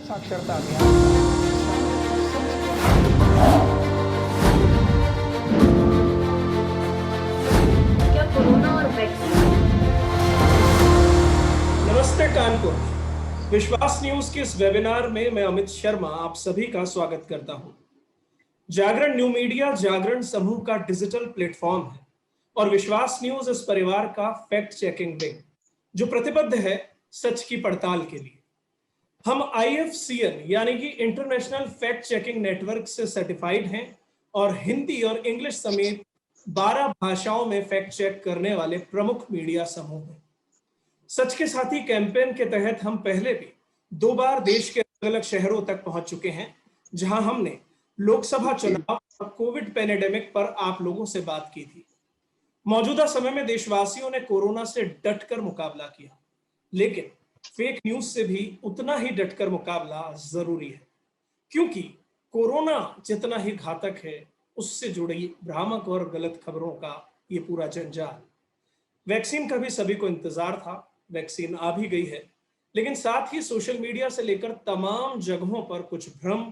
साक्षरता अभियान क्या कोरोना और वैक्सीन। नमस्ते कानपुर। विश्वास न्यूज के इस वेबिनार में मैं अमित शर्मा आप सभी का स्वागत करता हूं। जागरण न्यू मीडिया जागरण समूह का डिजिटल प्लेटफॉर्म है और विश्वास न्यूज इस परिवार का फैक्ट चेकिंग विंग जो प्रतिबद्ध है सच की पड़ताल के लिए। हम IFCN यानी कि इंटरनेशनल फैक्ट चेकिंग नेटवर्क से सर्टिफाइड हैं और हिंदी और इंग्लिश समेत 12 भाषाओं में फैक्ट चेक करने वाले प्रमुख मीडिया समूह हैं। सच के साथी कैंपेन के तहत हम पहले भी 2 बार देश के अलग अलग शहरों तक पहुंच चुके हैं, जहां हमने लोकसभा चुनाव और कोविड पैंडेमिक पर आप लोगों से बात की थी। मौजूदा समय में देशवासियों ने कोरोना से डटकर मुकाबला किया, लेकिन फेक न्यूज से भी उतना ही डटकर मुकाबला जरूरी है, क्योंकि कोरोना जितना ही घातक है उससे जुड़ी भ्रामक और गलत खबरों का ये पूरा जंजाल। वैक्सीन का भी सभी को इंतजार था, वैक्सीन आ भी गई है, लेकिन साथ ही सोशल मीडिया से लेकर तमाम जगहों पर कुछ भ्रम,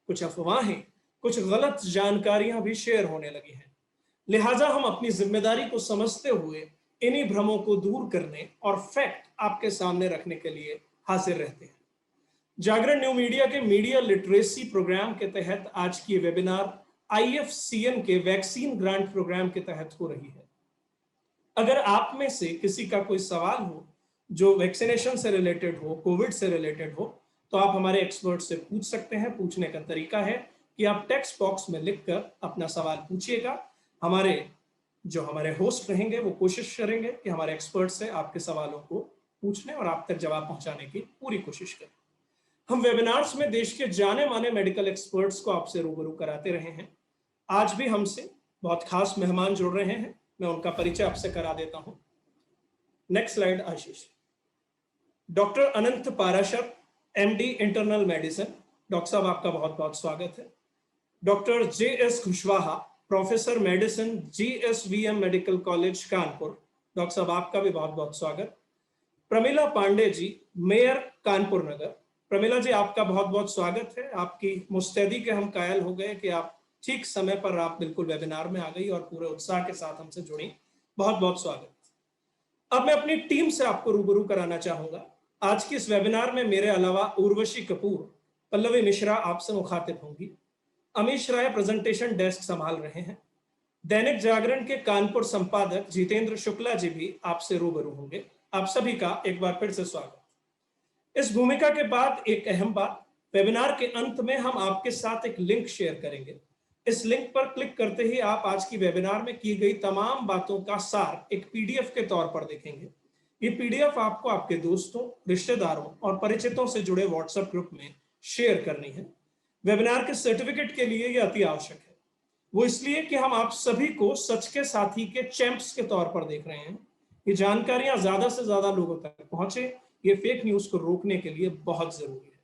कुछ अफवाहें, कुछ गलत जानकारियां भी शेयर होने लगी हैं। लिहाजा हम अपनी जिम्मेदारी को समझते हुए इन्हीं भ्रमों को दूर करने और फैक्ट आपके सामने रखने के लिए हाजिर रहते हैं। जागरण न्यू मीडिया के मीडिया लिटरेसी प्रोग्राम के तहत आज की वेबिनार IFCN के वैक्सीन ग्रांट प्रोग्राम के तहत हो रही है। अगर आप में से किसी का कोई सवाल हो जो वैक्सीनेशन से रिलेटेड हो, कोविड से रिलेटेड हो, तो आप हमारे एक्सपर्ट से पूछ सकते हैं। पूछने का तरीका है कि आप टेक्स्ट बॉक्स में लिखकर अपना सवाल पूछिएगा। हमारे होस्ट रहेंगे वो कोशिश करेंगे कि हमारे एक्सपर्ट से आपके सवालों को पूछने और आप तक जवाब पहुंचाने की पूरी कोशिश करें। हम वेबिनार्स में देश के जाने माने मेडिकल एक्सपर्ट्स को आपसे रूबरू कराते रहे हैं। आज भी हमसे बहुत खास मेहमान जुड़ रहे हैं, मैं उनका परिचय आपसे करा देता हूं। Next slide Ashish. Doctor Anant Parashar, MD internal medicine. Doctor साहब आपका बहुत बहुत स्वागत है। Doctor JS Kushwaha, professor medicine, GSVM medical college Kanpur. Doctor साहब आपका भी बहुत बहुत स्वागत। प्रमिला पांडे जी, मेयर कानपुर नगर। प्रमिला जी आपका बहुत बहुत स्वागत है। आपकी मुस्तैदी के हम कायल हो गए कि आप ठीक समय पर आप बिल्कुल वेबिनार में आ गई और पूरे उत्साह के साथ हमसे जुड़ी। बहुत बहुत स्वागत। अब मैं अपनी टीम से आपको रूबरू कराना चाहूंगा। आज की इस वेबिनार में मेरे अलावा उर्वशी कपूर, पल्लवी मिश्रा आपसे मुखातिब होंगी। अमीश राय प्रेजेंटेशन डेस्क संभाल रहे हैं। दैनिक जागरण के कानपुर संपादक जितेंद्र शुक्ला जी भी आपसे रूबरू होंगे। आप सभी का एक बार फिर से स्वागत। इस भूमिका के बाद एक अहम बात, वेबिनार के अंत में हम आपके साथ एक लिंक शेयर करेंगे। इस लिंक पर क्लिक करते ही आप आज की वेबिनार में की गई तमाम बातों का सार एक PDF के तौर पर देखेंगे। ये PDF आपको आपके दोस्तों, रिश्तेदारों और परिचितों से जुड़े WhatsApp ग्रुप में शेयर करनी है। वेबिनार के सर्टिफिकेट के लिए यह अति आवश्यक है। वो इसलिए कि हम आप सभी को सच के साथी के चैंप्स के तौर पर देख रहे हैं। ये जानकारियां ज्यादा से ज्यादा लोगों तक पहुंचे, ये फेक न्यूज को रोकने के लिए बहुत जरूरी है।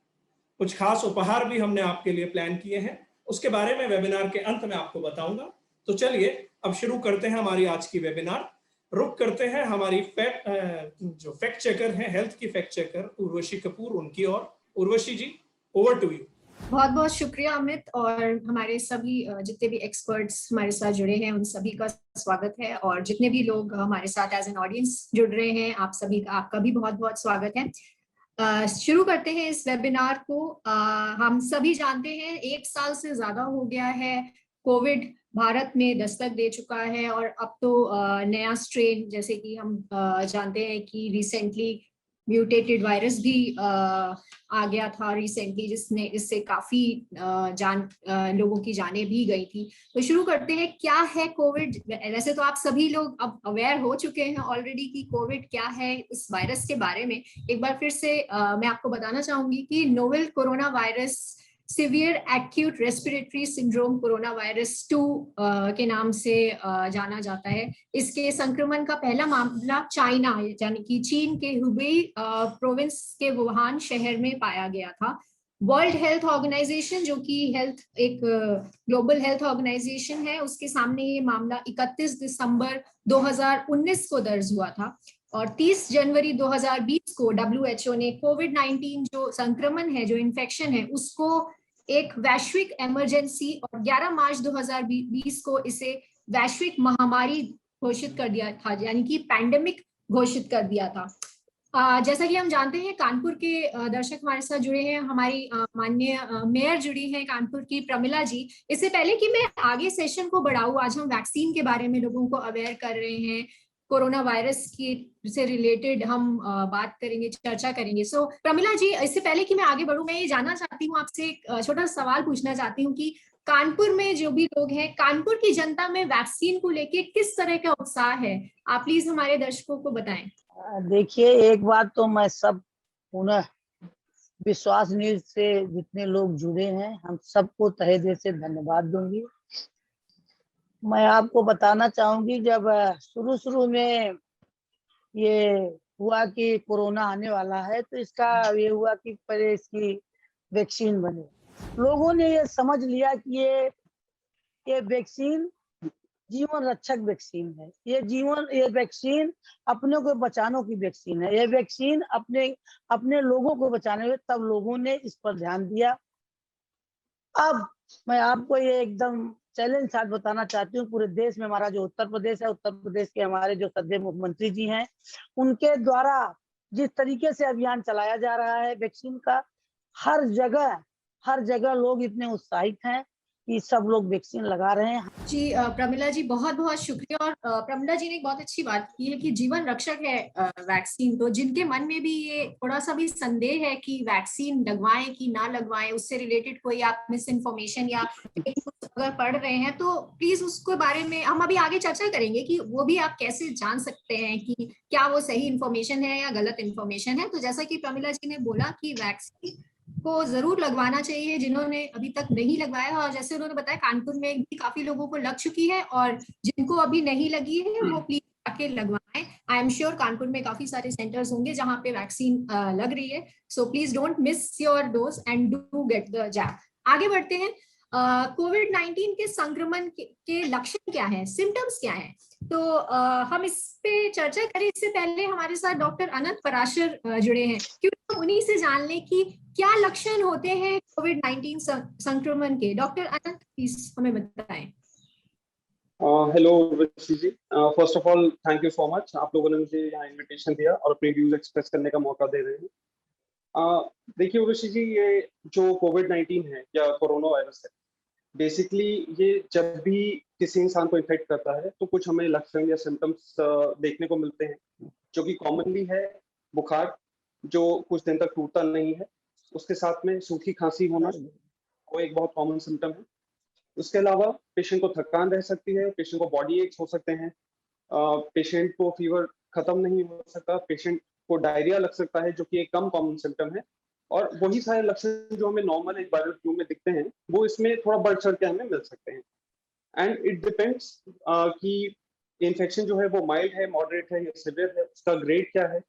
कुछ खास उपहार भी हमने आपके लिए प्लान किए हैं, उसके बारे में वेबिनार के अंत में आपको बताऊंगा। तो चलिए अब शुरू करते हैं हमारी आज की वेबिनार। रुक करते हैं हमारी जो फैक्ट चेकर हैं, हेल्थ की फैक्ट चेकर उर्वशी कपूर, उनकी ओर। उर्वशी जी, ओवर टू यू। बहुत बहुत शुक्रिया अमित, और हमारे सभी जितने भी एक्सपर्ट्स हमारे साथ जुड़े हैं उन सभी का स्वागत है, और जितने भी लोग हमारे साथ एज एन ऑडियंस जुड़ रहे हैं आप सभी का, आपका भी बहुत बहुत स्वागत है। शुरू करते हैं इस वेबिनार को। हम सभी जानते हैं 1 साल से ज्यादा हो गया है कोविड भारत में दस्तक दे चुका है, और अब तो नया स्ट्रेन, जैसे कि हम जानते हैं कि रिसेंटली म्यूटेटेड वायरस भी आ गया था रिसेंटली, जिसने इससे काफी लोगों की जानें भी गई थी। तो शुरू करते हैं, क्या है कोविड। वैसे तो आप सभी लोग अब अवेयर हो चुके हैं ऑलरेडी कि कोविड क्या है। इस वायरस के बारे में एक बार फिर से मैं आपको बताना चाहूंगी कि novel corona virus severe acute respiratory syndrome corona virus 2 के नाम से जाना जाता है। इसके संक्रमण का पहला मामला चाइना यानी कि चीन के हुबेई प्रोविंस के वुहान शहर में पाया गया था। वर्ल्ड हेल्थ ऑर्गेनाइजेशन, जो कि एक ग्लोबल हेल्थ ऑर्गेनाइजेशन है, उसके सामने ये मामला 31 दिसंबर 2019 को दर्ज हुआ था। और 30 जनवरी 2020 को WHO ने कोविड-19 जो संक्रमण है, जो इन्फेक्शन है, उसको एक वैश्विक इमरजेंसी, और 11 मार्च 2020 को इसे वैश्विक महामारी घोषित कर दिया था, यानी कि पैंडेमिक घोषित कर दिया था। जैसा कि हम जानते हैं, कानपुर के दर्शक हमारे साथ जुड़े हैं, हमारी माननीय मेयर जुड़ी हैं कानपुर की, प्रमिला जी। इससे पहले कि मैं आगे सेशन को बढ़ाऊं, आज हम वैक्सीन के बारे में लोगों को अवेयर कर रहे हैं, कोरोना वायरस की से रिलेटेड हम बात करेंगे, चर्चा करेंगे। सो प्रमिला जी, इससे पहले कि मैं आगे बढ़ूं, मैं ये जानना चाहती हूँ आपसे, एक छोटा सवाल पूछना चाहती हूँ कि कानपुर में जो भी लोग हैं, कानपुर की जनता में वैक्सीन को लेके किस तरह का उत्साह है, आप प्लीज हमारे दर्शकों को बताएं। देखिए, एक बात तो मैं सब पुनः विश्वास न्यूज से जितने लोग जुड़े हैं, हम सबको तहे दिल से धन्यवाद दूंगी। मैं आपको बताना चाहूंगी, जब शुरू में ये हुआ कि कोरोना आने वाला है, तो इसका ये हुआ कि पहले इसकी वैक्सीन बने। लोगों ने ये समझ लिया कि ये वैक्सीन जीवन रक्षक वैक्सीन है, ये वैक्सीन अपने को बचाने की वैक्सीन है, ये वैक्सीन अपने लोगों को बचाने में, तब लोगों ने इस पर ध्यान दिया। अब मैं आपको ये एकदम चैलेंज साथ बताना चाहती हूँ, पूरे देश में हमारा जो उत्तर प्रदेश है, उत्तर प्रदेश के हमारे जो सदैव मुख्यमंत्री जी हैं, उनके द्वारा जिस तरीके से अभियान चलाया जा रहा है वैक्सीन का, हर जगह लोग इतने उत्साहित हैं कि सब लोग वैक्सीन लगा रहे हैं। जी प्रमिला जी, बहुत बहुत शुक्रिया। और प्रमिला जी ने एक बहुत अच्छी बात की है कि जीवन रक्षक है वैक्सीन। तो जिनके मन में भी ये थोड़ा सा भी संदेह है कि वैक्सीन लगवाएं कि ना लगवाएं, उससे रिलेटेड कोई आप मिस इन्फॉर्मेशन या अगर पढ़ रहे हैं, तो प्लीज उसके बारे में हम अभी आगे चर्चा करेंगे कि वो भी आप कैसे जान सकते हैं कि क्या वो सही इन्फॉर्मेशन है या गलत इन्फॉर्मेशन है। तो जैसा कि प्रमिला जी ने बोला कि वैक्सीन को जरूर लगवाना चाहिए जिन्होंने अभी तक नहीं लगवाया, और जैसे उन्होंने बताया कानपुर में भी काफी लोगों को लग चुकी है, और जिनको अभी नहीं लगी है वो प्लीज आके लगवाएं। आई एम श्योर कानपुर में काफी सारे सेंटर्स होंगे जहां पे वैक्सीन लग रही है। So please don't miss your dose and do get the jab. आगे बढ़ते हैं। कोविड-19 के संक्रमण के लक्षण क्या है, सिम्टम्स क्या है, तो हम इस पे चर्चा करें इससे पहले हमारे साथ डॉक्टर अनंत पराशर जुड़े हैं, क्योंकि हम उन्हीं से जान लें कि क्या लक्षण होते हैं कोविड-19 संक्रमण के। डॉक्टर अनंत प्लीज हमें बताएं। Hello Rishi ji, first of all thank you so much, आप लोगों ने मुझे यहाँ इनविटेशन दिया और अपने व्यूज एक्सप्रेस करने का मौका दे रहे हैं। देखिए ऋषि जी, ये जो कोविड-19 है या कोरोना वायरस है, बेसिकली ये जब भी किसी इंसान को इन्फेक्ट करता है तो कुछ हमें लक्षण या सिम्टम्स देखने को मिलते हैं, जो कि कॉमनली है बुखार, जो कुछ दिन तक टूटता नहीं है, उसके साथ में सूखी खांसी होना, वो एक बहुत कॉमन सिम्टम है। उसके अलावा पेशेंट को थकान रह सकती है, पेशेंट को बॉडी एक्स हो सकते हैं, पेशेंट को फीवर खत्म नहीं हो सकता, पेशेंट को डायरिया लग सकता है, जो कि एक कम कॉमन सिम्टम है। और वही सारे लक्षण जो हमें नॉर्मल एक वायरल फ्लू में दिखते हैं, वो इसमें थोड़ा बढ़ चढ़ के हमें मिल सकते हैं। एंड इट डिपेंड्स कि इन्फेक्शन जो है वो माइल्ड है, मॉडरेट है या सिवियर है, उसका ग्रेड क्या है,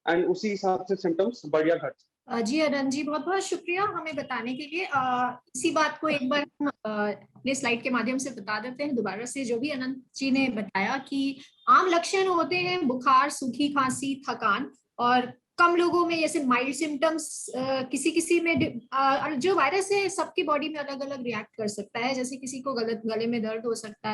एंड उसी हिसाब से सिम्टम्स बढ़ या घट। जी अनंत जी, बहुत बहुत शुक्रिया हमें बताने के लिए। इसी बात को एक बार हम अपने स्लाइड के माध्यम से बता देते हैं दोबारा से, जो भी अनंत जी ने बताया कि आम लक्षण होते हैं बुखार, सूखी खांसी, थकान, और कम लोगों में जैसे माइल्ड सिम्टम्स, किसी में जो वायरस है सबकी बॉडी में अलग अलग रिएक्ट कर सकता है। जैसे किसी को गले में दर्द हो सकता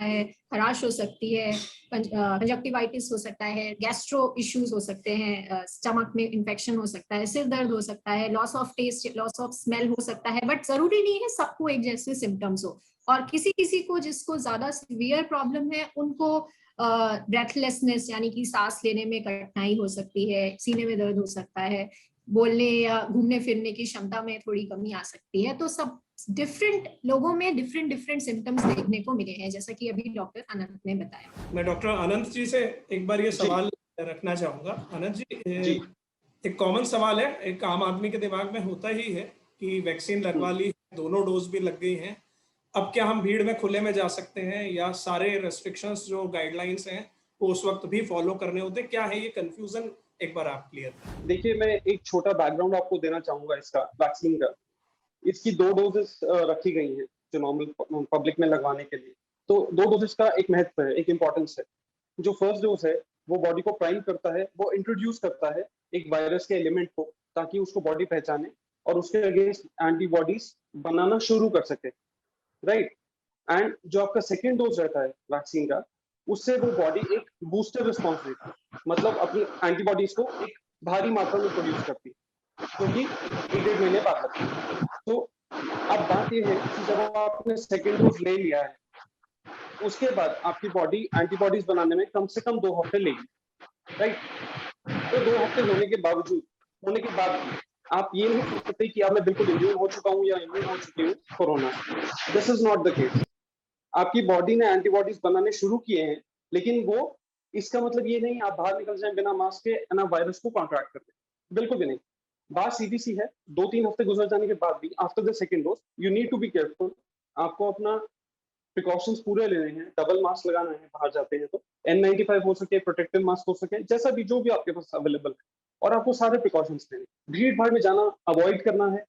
है, खराश हो सकती है, कंजक्टिवाइटिस हो सकता है, गैस्ट्रो इश्यूज हो सकते हैं, स्टमक में इंफेक्शन हो सकता है, सिर दर्द हो सकता है, loss of taste, loss of smell हो सकता है। बट जरूरी नहीं है सबको एक जैसे सिम्टम्स हो, और किसी को जिसको ज्यादा सीवियर प्रॉब्लम है उनको ब्रेथलेसनेस यानी कि सांस लेने में कठिनाई हो सकती है, सीने में दर्द हो सकता है, बोलने या घूमने फिरने की क्षमता में थोड़ी कमी आ सकती है। तो सब डिफरेंट लोगों में डिफरेंट सिम्टम्स देखने को मिले हैं, जैसा कि अभी डॉक्टर अनंत ने बताया। मैं डॉक्टर अनंत जी से एक बार ये सवाल रखना चाहूंगा। अनंत जी, एक कॉमन सवाल है, एक आम आदमी के दिमाग में होता ही है कि वैक्सीन लगवा ली, दोनों डोज भी लग गई हैं, अब क्या हम भीड़ में खुले में जा सकते हैं या सारे रेस्ट्रिक्शंस जो गाइडलाइंस हैं वो उस वक्त भी फॉलो करने होते, क्या है ये कंफ्यूजन, एक बार आप क्लियर करें। देखिए, मैं एक छोटा बैकग्राउंड आपको देना चाहूंगा इसका वैक्सीन का। इसकी 2 डोजेस रखी गई हैं जो नॉर्मल पब्लिक में लगवाने के लिए। तो 2 डोजेस का एक महत्व है, एक इम्पोर्टेंस है। जो फर्स्ट डोज है वो बॉडी को प्राइम करता है, वो इंट्रोड्यूस करता है एक वायरस के एलिमेंट को, ताकि उसको बॉडी पहचाने और उसके अगेंस्ट एंटीबॉडीज बनाना शुरू कर सके, राइट। एंड जो आपका सेकेंड डोज रहता है वैक्सीन का, उससे वो बॉडी एक बूस्टर रिस्पॉन्स देती है, मतलब अपनी एंटीबॉडीज को एक भारी मात्रा में प्रोड्यूस करती है, क्योंकि 1-1.5 महीने बाद लगती है। तो अब बात यह है कि जब आपने सेकेंड डोज ले लिया है, उसके बाद आपकी बॉडी एंटीबॉडीज बनाने में कम से कम 2 हफ्ते लेगी, राइट। तो 2 हफ्ते होने के बाद आप ये नहीं सोच सकते कि अब मैं बिल्कुल इम्यून हो चुका हूँ या इम्यून हो चुकी हूँ corona. This is not the case. आपकी बॉडी ने एंटीबॉडीज बनाने शुरू किए हैं, लेकिन वो, इसका मतलब ये नहीं आप बाहर निकल जाएं बिना मास्क के ना वायरस को कॉन्ट्रैक्ट करते, बिल्कुल भी नहीं। बात सीधी सी है, 2-3 हफ्ते गुजर जाने के बाद भी after the second dose you need to be careful. आपको अपना प्रिकॉशंस पूरे लेने हैं, डबल मास्क लगाना है बाहर जाते हैं तो, N95 हो सके, प्रोटेक्टिव मास्क हो सके, जैसा भी जो भी आपके पास अवेलेबल है, और आपको सारे प्रिकॉशंस लेने। भीड़ भाड़ में जाना अवॉइड करना है,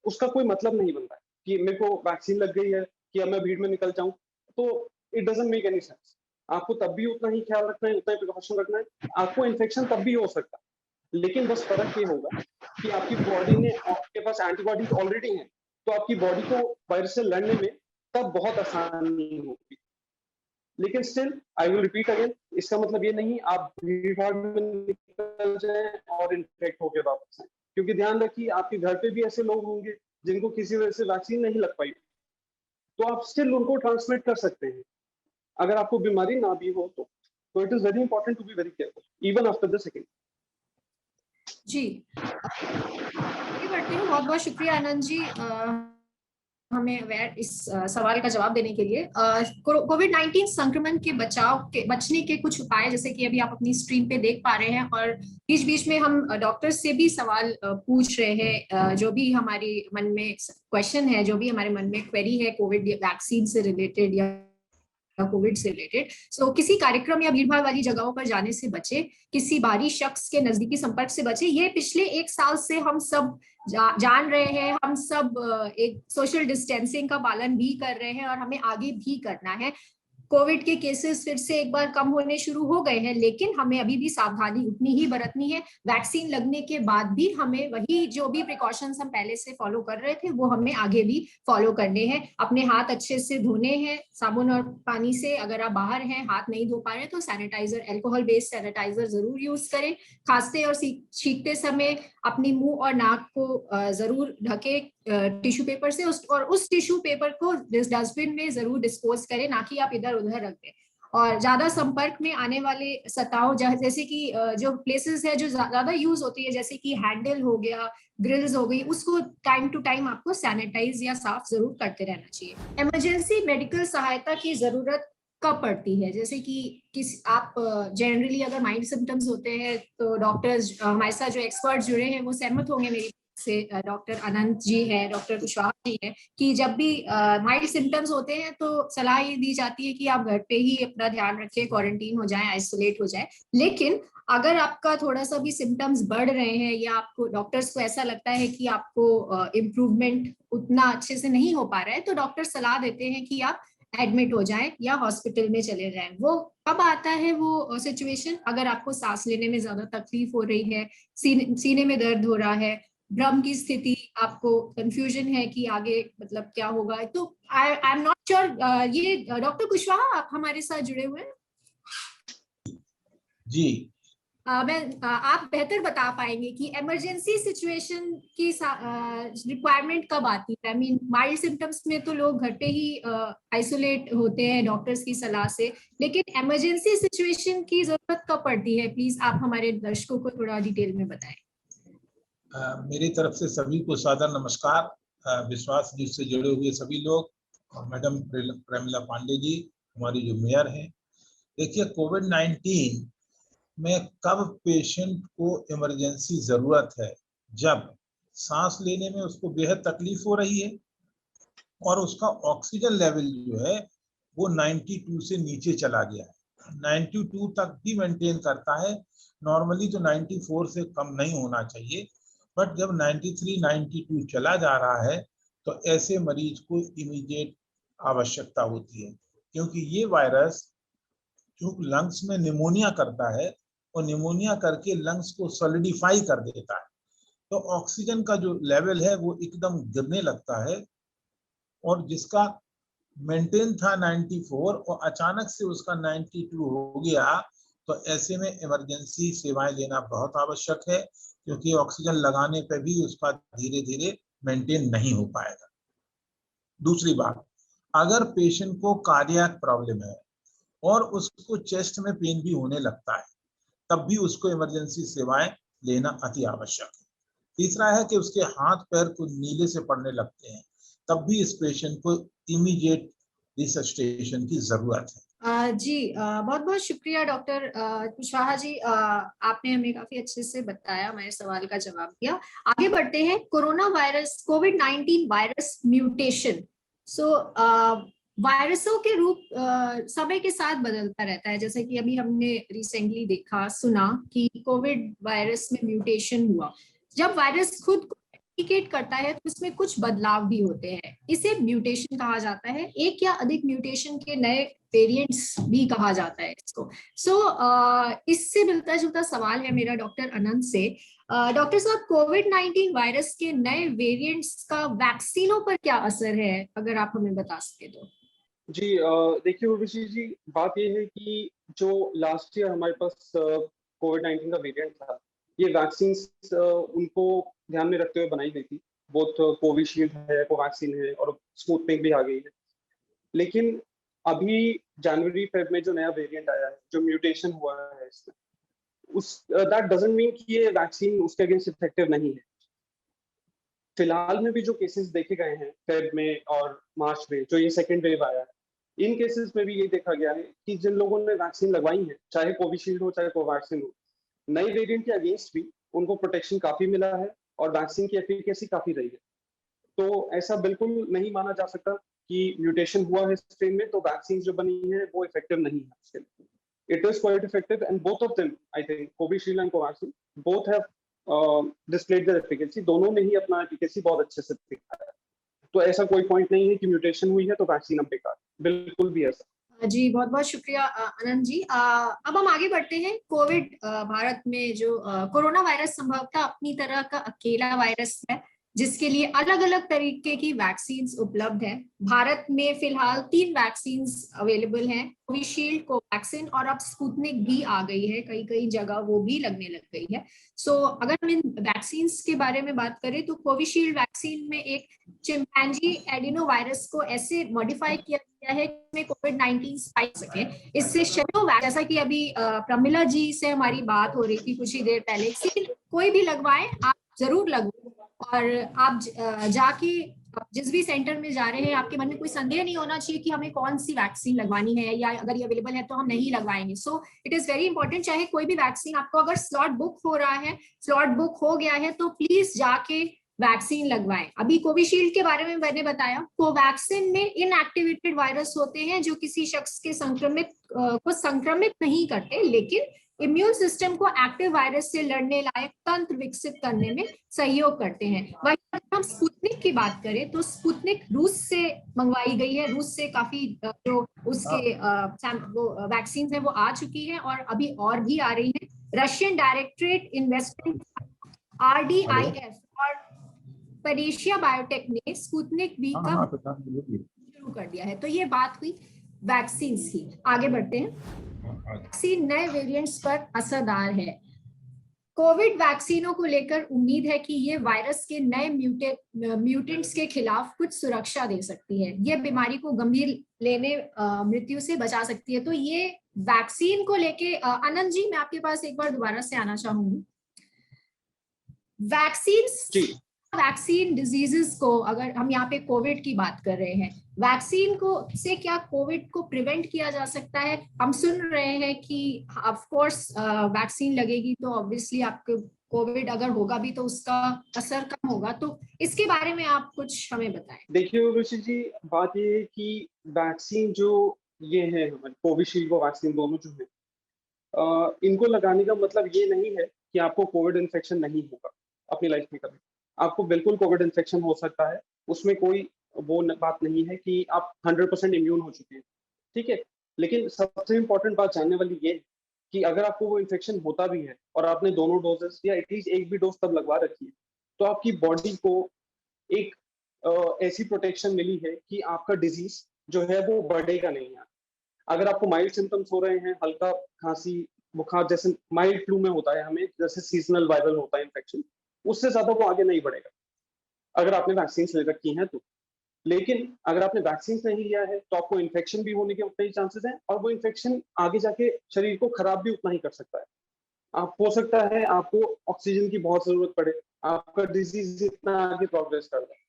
उसका कोई मतलब नहीं बनता है कि मेरे को वैक्सीन लग गई है कि अब मैं भीड़ में निकल जाऊं, तो it doesn't make any sense. आपको तब भी उतना ही ख्याल रखना है, उतना ही प्रिकॉशन रखना है। आपको इन्फेक्शन तब भी हो सकता है, लेकिन बस फर्क ये होगा कि आपकी बॉडी ने, आपके पास एंटीबॉडीज ऑलरेडी हैं, तो आपकी बॉडी को वायरस से लड़ने में तब बहुत आसानी होगी। लेकिन still I will repeat again, इसका मतलब ये नहीं आप भीड़ भाड़ में निकल जाएं और इन्फेक्ट होकर वापस आए, क्योंकि ध्यान रखिए आपके घर पे भी ऐसे लोग होंगे जिनको किसी वजह से वैक्सीन नहीं लग पाई, तो आप स्टिल उनको ट्रांसमिट कर सकते हैं अगर आपको बीमारी ना भी हो तो। It is very important to be very careful even after the second. जी, आगे बढ़ती हूँ। बहुत बहुत शुक्रिया आनंद जी हमें इस सवाल का जवाब देने के लिए। कोविड-19 संक्रमण के बचने के कुछ उपाय, जैसे कि अभी आप अपनी स्क्रीन पे देख पा रहे हैं, और बीच बीच में हम डॉक्टर से भी सवाल पूछ रहे हैं, जो भी हमारे मन में क्वेश्चन है, जो भी हमारे मन में क्वेरी है कोविड वैक्सीन से रिलेटेड या कोविड से रिलेटेड। सो किसी कार्यक्रम या भीड़भाड़ वाली जगहों पर जाने से बचे, किसी बाहरी शख्स के नजदीकी संपर्क से बचे। ये पिछले 1 साल से हम सब जान रहे हैं, हम सब एक सोशल डिस्टेंसिंग का पालन भी कर रहे हैं और हमें आगे भी करना है। कोविड के केसेस फिर से एक बार कम होने शुरू हो गए हैं, लेकिन हमें अभी भी सावधानी उतनी ही बरतनी है। वैक्सीन लगने के बाद भी हमें वही जो भी प्रिकॉशंस हम पहले से फॉलो कर रहे थे, वो हमें आगे भी फॉलो करने हैं। अपने हाथ अच्छे से धोने हैं साबुन और पानी से। अगर आप बाहर हैं, हाथ नहीं धो पा रहे तो सैनिटाइजर, अल्कोहल बेस्ड सैनिटाइजर जरूर यूज करें। खांसते और छींकते समय अपनी मुंह और नाक को जरूर ढके टिश्यू पेपर से, और उस टिश्यू पेपर को डस्टबिन में जरूर डिस्पोज करें, ना कि आप इधर उधर रख दें। और ज्यादा संपर्क में आने वाले सतहों, जैसे कि जो प्लेसेस है जो ज्यादा यूज होती है, जैसे कि हैंडल हो गया, ग्रिल्स हो गई, उसको टाइम टू टाइम आपको सैनिटाइज या साफ जरूर करते रहना चाहिए। इमरजेंसी मेडिकल सहायता की जरूरत कब पड़ती है, जैसे कि आप जनरली अगर माइल्ड सिम्टम्स होते हैं तो डॉक्टर्स, हमारे साथ जो एक्सपर्ट जुड़े हैं वो सहमत होंगे मेरी से, डॉक्टर अनंत जी है, डॉक्टर कुशवाहा जी है, कि जब भी माइल्ड सिम्टम्स होते हैं तो सलाह ये दी जाती है कि आप घर पे ही अपना ध्यान रखें, क्वारंटीन हो जाए, आइसोलेट हो जाए। लेकिन अगर आपका थोड़ा सा भी सिम्टम्स बढ़ रहे हैं या आपको, डॉक्टर्स को ऐसा लगता है कि आपको इम्प्रूवमेंट उतना अच्छे से नहीं हो पा रहा है, तो डॉक्टर सलाह देते हैं कि आप एडमिट हो जाएं या हॉस्पिटल में चले जाएं। वो कब आता है वो सिचुएशन, अगर आपको सांस लेने में ज्यादा तकलीफ हो रही है, सीने में दर्द हो रहा है, भ्रम की स्थिति, आपको कंफ्यूजन है कि आगे मतलब क्या होगा, तो आई एम नॉट श्योर। ये डॉक्टर कुशवाहा आप हमारे साथ जुड़े हुए हैं जी। आप बेहतर बता पाएंगे कि इमरजेंसी सिचुएशन की रिक्वायरमेंट कब आती है। आई मीन माइल्ड सिम्टम्स में तो लोग घर पे ही आइसोलेट होते हैं डॉक्टर्स की सलाह से, लेकिन इमरजेंसी सिचुएशन की जरूरत कब पड़ती है, प्लीज आप हमारे दर्शकों को थोड़ा डिटेल में बताएं। मेरी तरफ से सभी को सादर नमस्कार। विश्वास न्यूज से जुड़े हुए सभी लोग और मैडम प्रेमिला पांडे जी, हमारी जो मेयर हैं। देखिए, कोविड-19 में कब पेशेंट को इमरजेंसी जरूरत है, जब सांस लेने में उसको बेहद तकलीफ हो रही है और उसका ऑक्सीजन लेवल जो है वो 92 से नीचे चला गया है। 92 तक भी मेंटेन करता है, नॉर्मली तो 94 से कम नहीं होना चाहिए, बट जब 93-92 चला जा रहा है तो ऐसे मरीज को इमीडिएट आवश्यकता होती है, क्योंकि ये वायरस क्योंकि लंग्स में निमोनिया करता है और निमोनिया करके लंग्स को सॉलिडिफाई कर देता है, तो ऑक्सीजन का जो लेवल है वो एकदम गिरने लगता है। और जिसका मेंटेन था 94 और अचानक से उसका 92 हो गया, तो ऐसे में इमरजेंसी सेवाएं लेना बहुत आवश्यक है, क्योंकि ऑक्सीजन लगाने पे भी उसका धीरे धीरे मेंटेन नहीं हो पाएगा। दूसरी बात, अगर पेशेंट को कार्डियक प्रॉब्लम है और उसको चेस्ट में पेन भी होने लगता है, तब भी उसको इमरजेंसी सेवाएं लेना अति आवश्यक है। तीसरा है कि उसके हाथ पैर को नीले से पड़ने लगते हैं, तब भी इस पेशेंट को इमीडिएट रिससिटेशन की जरूरत है। जी बहुत बहुत शुक्रिया डॉक्टर कुशवाहा जी, आपने हमें काफी अच्छे से बताया, हमारे सवाल का जवाब दिया। आगे बढ़ते हैं, कोरोना वायरस कोविड-19 वायरस म्यूटेशन। सो वायरसों के रूप समय के साथ बदलता रहता है, जैसे कि अभी हमने रिसेंटली देखा सुना कि कोविड वायरस में म्यूटेशन हुआ। जब वायरस खुद को रेप्लिकेट करता है तो इसमें कुछ बदलाव भी होते हैं, इसे म्यूटेशन कहा जाता है। एक या अधिक म्यूटेशन के नए वेरिएंट्स भी कहा जाता है इसको। इससे मिलता जुलता सवाल है मेरा डॉक्टर अनंत से। डॉक्टर साहब, कोविड-19 वायरस के नए वेरिएंट्स का वैक्सीनों पर क्या असर है, अगर आप हमें बता सके तो। जी देखिए उर्वशी जी, बात ये है कि जो लास्ट ईयर हमारे पास कोविड-19 का वेरिएंट था, ये वैक्सीन उनको ध्यान में रखते हुए बनाई गई थी। बोथ कोविशील्ड है, कोवैक्सीन है और स्पुतनिक भी आ गई है। लेकिन अभी जनवरी फेब में जो नया वेरिएंट आया है, जो म्यूटेशन हुआ है इसमें, दैट डजंट मीन कि ये वैक्सीन उसके अगेंस्ट इफेक्टिव नहीं है। फिलहाल में भी जो केसेस देखे गए हैं फेब में और मार्च में, जो ये सेकेंड वेव आया है, इन केसेस में भी ये देखा गया है कि जिन लोगों ने वैक्सीन लगवाई है, चाहे कोविशील्ड हो चाहे कोवैक्सीन हो, नए वेरिएंट के अगेंस्ट भी उनको प्रोटेक्शन काफी मिला है और वैक्सीन की एफिकेसी काफी रही है। तो ऐसा बिल्कुल नहीं माना जा सकता कि म्यूटेशन हुआ है स्ट्रेन में तो वैक्सीन जो बनी है वो इफेक्टिव नहीं है उसके लिए। It is quite effective and both of them, I think, Covishield and Covaxin, both have displayed their efficacy. दोनों ने ही अपना efficacy बहुत अच्छे से दिखाया। तो ऐसा कोई पॉइंट नहीं है कि म्यूटेशन हुई है तो वैक्सीन अब बेकार, बिल्कुल भी ऐसा। जी बहुत बहुत शुक्रिया अनंत जी। अब हम आगे बढ़ते हैं। कोविड भारत में जो कोरोना वायरस संभवतः अपनी तरह का अकेला वायरस है जिसके लिए अलग अलग तरीके की वैक्सीन उपलब्ध है। भारत में फिलहाल 3 वैक्सीन अवेलेबल हैं, कोविशील्ड, कोवैक्सीन और अब स्पुतनिक भी आ गई है, कई कई जगह वो भी लगने लग गई है। अगर हम इन वैक्सीन के बारे में बात करें तो कोविशील्ड वैक्सीन में एक चिंपैंजी एडिनो वायरस को ऐसे मॉडिफाई किया गया है कि कोविड-19 स्पाइक सके। इससे जैसा कि अभी प्रमिला जी से हमारी बात हो रही थी कुछ ही देर पहले, कोई भी लगवाएं, आप जरूर लगवाएं और आप जाके जिस भी सेंटर में जा रहे हैं आपके मन में कोई संदेह नहीं होना चाहिए कि हमें कौन सी वैक्सीन लगवानी है या अगर ये अवेलेबल है तो हम नहीं लगवाएंगे। इट इज वेरी इंपॉर्टेंट, चाहे कोई भी वैक्सीन आपको अगर स्लॉट बुक हो रहा है, स्लॉट बुक हो गया है तो प्लीज जाके वैक्सीन लगवाएं। अभी कोविशील्ड के बारे में मैंने बताया, कोवैक्सीन में इनएक्टिवेटेड वायरस होते हैं जो किसी शख्स के संक्रमित नहीं करते लेकिन इम्यून सिस्टम को एक्टिव वायरस से लड़ने लायक तंत्र विकसित करने में सहयोग करते हैं। वहीं अगर हम स्पुतनिक की बात करें तो स्पुतनिक रूस से मंगवाई गई है, रूस से काफी जो उसके वैक्सीन है वो आ चुकी है और अभी और भी आ रही है। रशियन डायरेक्टरेट इन्वेस्टमेंट RDIF और परेशिया बायोटेक ने स्पुतनिक वी का शुरू कर दिया है। तो ये बात हुई वैक्सीन की। आगे बढ़ते हैं। वैक्सीन नए वेरिएंट्स पर असरदार है। कोविड वैक्सीनों को लेकर उम्मीद है कि ये वायरस के नए म्यूटेंट्स के खिलाफ कुछ सुरक्षा दे सकती है, ये बीमारी को गंभीर लेने मृत्यु से बचा सकती है। तो ये वैक्सीन को लेके आनंद जी मैं आपके पास एक बार दोबारा से आना चाहूंगी। वैक्सीन डिजीजेस को, अगर हम यहाँ पे कोविड की बात कर रहे हैं, वैक्सीन को से क्या कोविड को प्रिवेंट किया जा सकता है? हम सुन रहे हैं कि ऑफ कोर्स वैक्सीन लगेगी तो ऑब्वियसली आपको कोविड अगर होगा भी तो उसका असर कम होगा, तो इसके बारे में आप कुछ हमें बताएं। देखिए ऋषि जी, बात ये है कि वैक्सीन जो ये है हमारे कोविशील्ड को वैक्सीन दोनों जो है, इनको लगाने का मतलब ये नहीं है कि आपको कोविड इन्फेक्शन नहीं होगा अपनी लाइफ में कभी। आपको बिल्कुल कोविड इन्फेक्शन हो सकता है, उसमें कोई वो बात नहीं है कि आप 100% इम्यून हो चुके हैं, ठीक है। लेकिन सबसे इम्पोर्टेंट बात जानने वाली ये है कि अगर आपको वो इन्फेक्शन होता भी है और आपने दोनों डोजेस या एटलीस्ट एक भी डोज तब लगवा रखी है, तो आपकी बॉडी को एक ऐसी प्रोटेक्शन मिली है कि आपका डिजीज जो है वो बढ़ेगा नहीं है। अगर आपको माइल्ड सिम्टम्स हो रहे हैं, हल्का खांसी बुखार जैसे माइल्ड फ्लू में होता है हमें, जैसे सीजनल वायरल होता है इन्फेक्शन, उससे ज्यादा वो आगे नहीं बढ़ेगा अगर आपने वैक्सीन ले रखी हैं तो। लेकिन अगर आपने वैक्सीन नहीं लिया है तो आपको इन्फेक्शन भी होने के उतने ही चांसेस हैं, और वो इन्फेक्शन आगे जाके शरीर को खराब भी उतना ही कर सकता है। आप हो सकता है आपको ऑक्सीजन की बहुत जरूरत पड़े, आपका डिजीज इतना आगे प्रोग्रेस कर रहा है।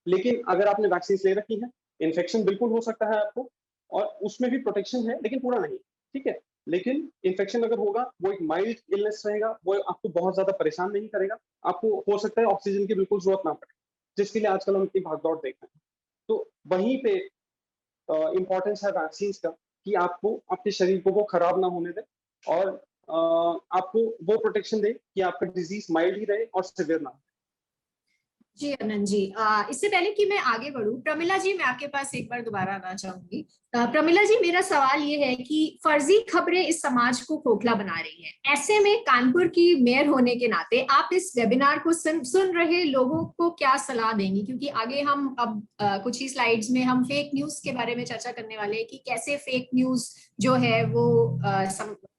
लेकिन अगर आपने वैक्सीन ले रखी है, इन्फेक्शन बिल्कुल हो सकता है आपको, और उसमें भी प्रोटेक्शन है लेकिन पूरा नहीं, ठीक है। लेकिन इन्फेक्शन अगर होगा वो एक माइल्ड इलनेस रहेगा, वो आपको बहुत ज्यादा परेशान नहीं करेगा, आपको हो सकता है ऑक्सीजन की बिल्कुल जरूरत ना पड़े, जिसके लिए आजकल हम इतनी भागदौड़ देख रहे हैं। तो वहीं पे इम्पोर्टेंस है वैक्सीन का कि आपको आपके शरीर को वो खराब ना होने दे, और आपको वो प्रोटेक्शन दे कि आपका डिजीज माइल्ड ही रहे और सिवियर ना हो। जी अनंत जी, इससे पहले कि मैं आगे बढ़ूं, प्रमिला जी मैं आपके पास एक बार दोबारा आना चाहूंगी। प्रमिला जी, मेरा सवाल ये है कि फर्जी खबरें इस समाज को खोखला बना रही हैं। ऐसे में कानपुर की मेयर होने के नाते आप इस वेबिनार को सुन रहे लोगों को क्या सलाह देंगी? क्योंकि आगे हम अब कुछ ही स्लाइड्स में हम फेक न्यूज के बारे में चर्चा करने वाले हैं कि कैसे फेक न्यूज जो है वो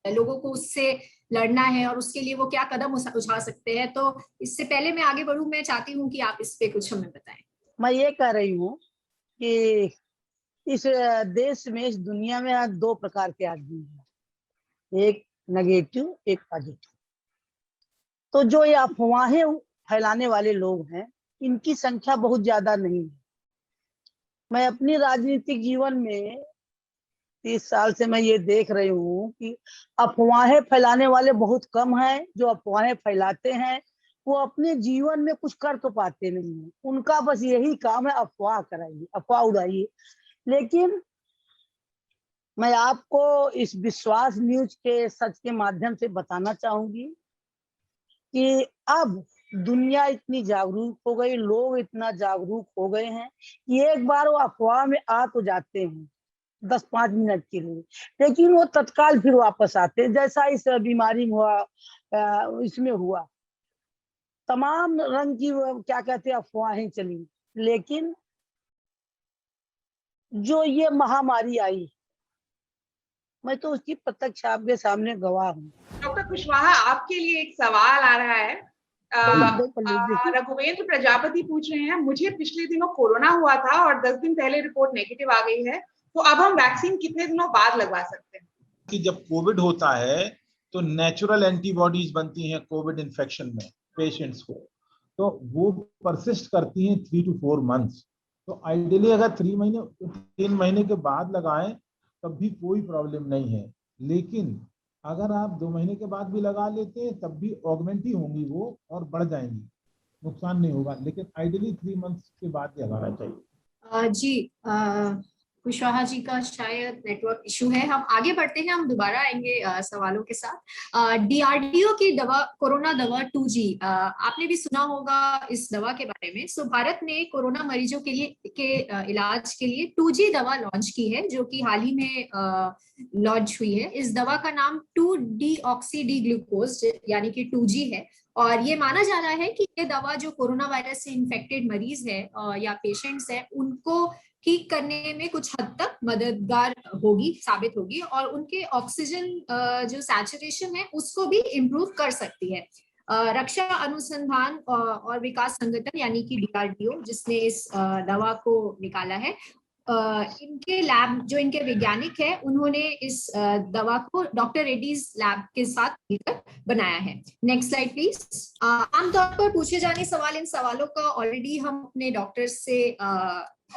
लोगों को उससे लड़ना है और उसके लिए वो क्या कदम उठा सकते हैं। तो इससे पहले मैं आगे बढ़ूं, मैं चाहती हूँ कि आप इस पे कुछ हमें बताएं। मैं ये कह रही हूँ कि इस देश में, इस दुनिया में आज दो प्रकार के आदमी हैं, एक नेगेटिव, एक पॉजिटिव। तो जो ये अफवाहें फैलाने वाले लोग हैं, इनकी संख्या बहुत ज्यादा नहीं है। मैं अपनी राजनीतिक जीवन में 30 साल से मैं ये देख रही हूँ कि अफवाहें फैलाने वाले बहुत कम हैं। जो अफवाहें फैलाते हैं वो अपने जीवन में कुछ कर तो पाते नहीं है, उनका बस यही काम है अफवाह कराइए, अफवाह उड़ाइए। लेकिन मैं आपको इस विश्वास न्यूज के सच के माध्यम से बताना चाहूंगी कि अब दुनिया इतनी जागरूक हो गई, लोग इतना जागरूक हो गए हैं कि एक बार वो अफवाह में आ तो जाते हैं 10-5 मिनट के लिए, लेकिन वो तत्काल फिर वापस आते हैं। जैसा इस बीमारी में हुआ, इसमें हुआ, तमाम रंग की क्या कहते हैं अफवाहें चली, लेकिन जो ये महामारी आई, मैं तो उसकी प्रत्यक्ष आपके सामने गवाह हूँ। डॉक्टर कुशवाहा, आपके लिए एक सवाल आ रहा है। रघुवेंद्र प्रजापति पूछ रहे हैं, मुझे पिछले दिनों कोरोना हुआ था और 10 दिन पहले रिपोर्ट नेगेटिव आ गई है, तो अब हम वैक्सीन कितने दिनों बाद लगवा सकते हैं? कि जब कोविड होता है तो नेचुरल एंटीबॉडीज बनती हैं कोविड इन्फेक्शन में पेशेंट्स को, तो वो परसिस्ट करती हैं 3 to 4 months। तो आइडियली अगर 3 महीने के बाद लगाएं तब भी कोई प्रॉब्लम नहीं है, लेकिन अगर आप 2 महीने के बाद भी लगा लेते हैं तब भी ऑगमेंट ही होंगी वो और बढ़ जाएंगी, नुकसान नहीं होगा। लेकिन आइडियली 3 months के बाद लगाना चाहिए। जी, कुशवाहा जी का शायद नेटवर्क इशू है। हम आगे बढ़ते हैं, हम दोबारा आएंगे सवालों के साथ। DRDO की दवा, कोरोना दवा 2G, आपने भी सुना होगा इस दवा के बारे में। सो भारत ने कोरोना मरीजों के लिए इलाज के लिए 2G दवा लॉन्च की है, जो कि हाल ही में लॉन्च हुई है। इस दवा का नाम 2-deoxy-D-ग्लूकोज यानी कि 2G है, और ये माना जा रहा है कि ये दवा जो कोरोना वायरस से इन्फेक्टेड मरीज है या पेशेंट्स है, उनको ठीक करने में कुछ हद तक मददगार होगी, साबित होगी, और उनके ऑक्सीजन जो सैचुरेशन है उसको भी इम्प्रूव कर सकती है। रक्षा अनुसंधान और विकास संगठन यानी कि DRDO, जिसने इस दवा को निकाला है, इनके लैब जो इनके वैज्ञानिक है, उन्होंने इस दवा को डॉक्टर रेड्डीज लैब के साथ मिलकर बनाया है। Next slide please. आमतौर पर पूछे जाने सवाल, इन सवालों का ऑलरेडी हम अपने डॉक्टर से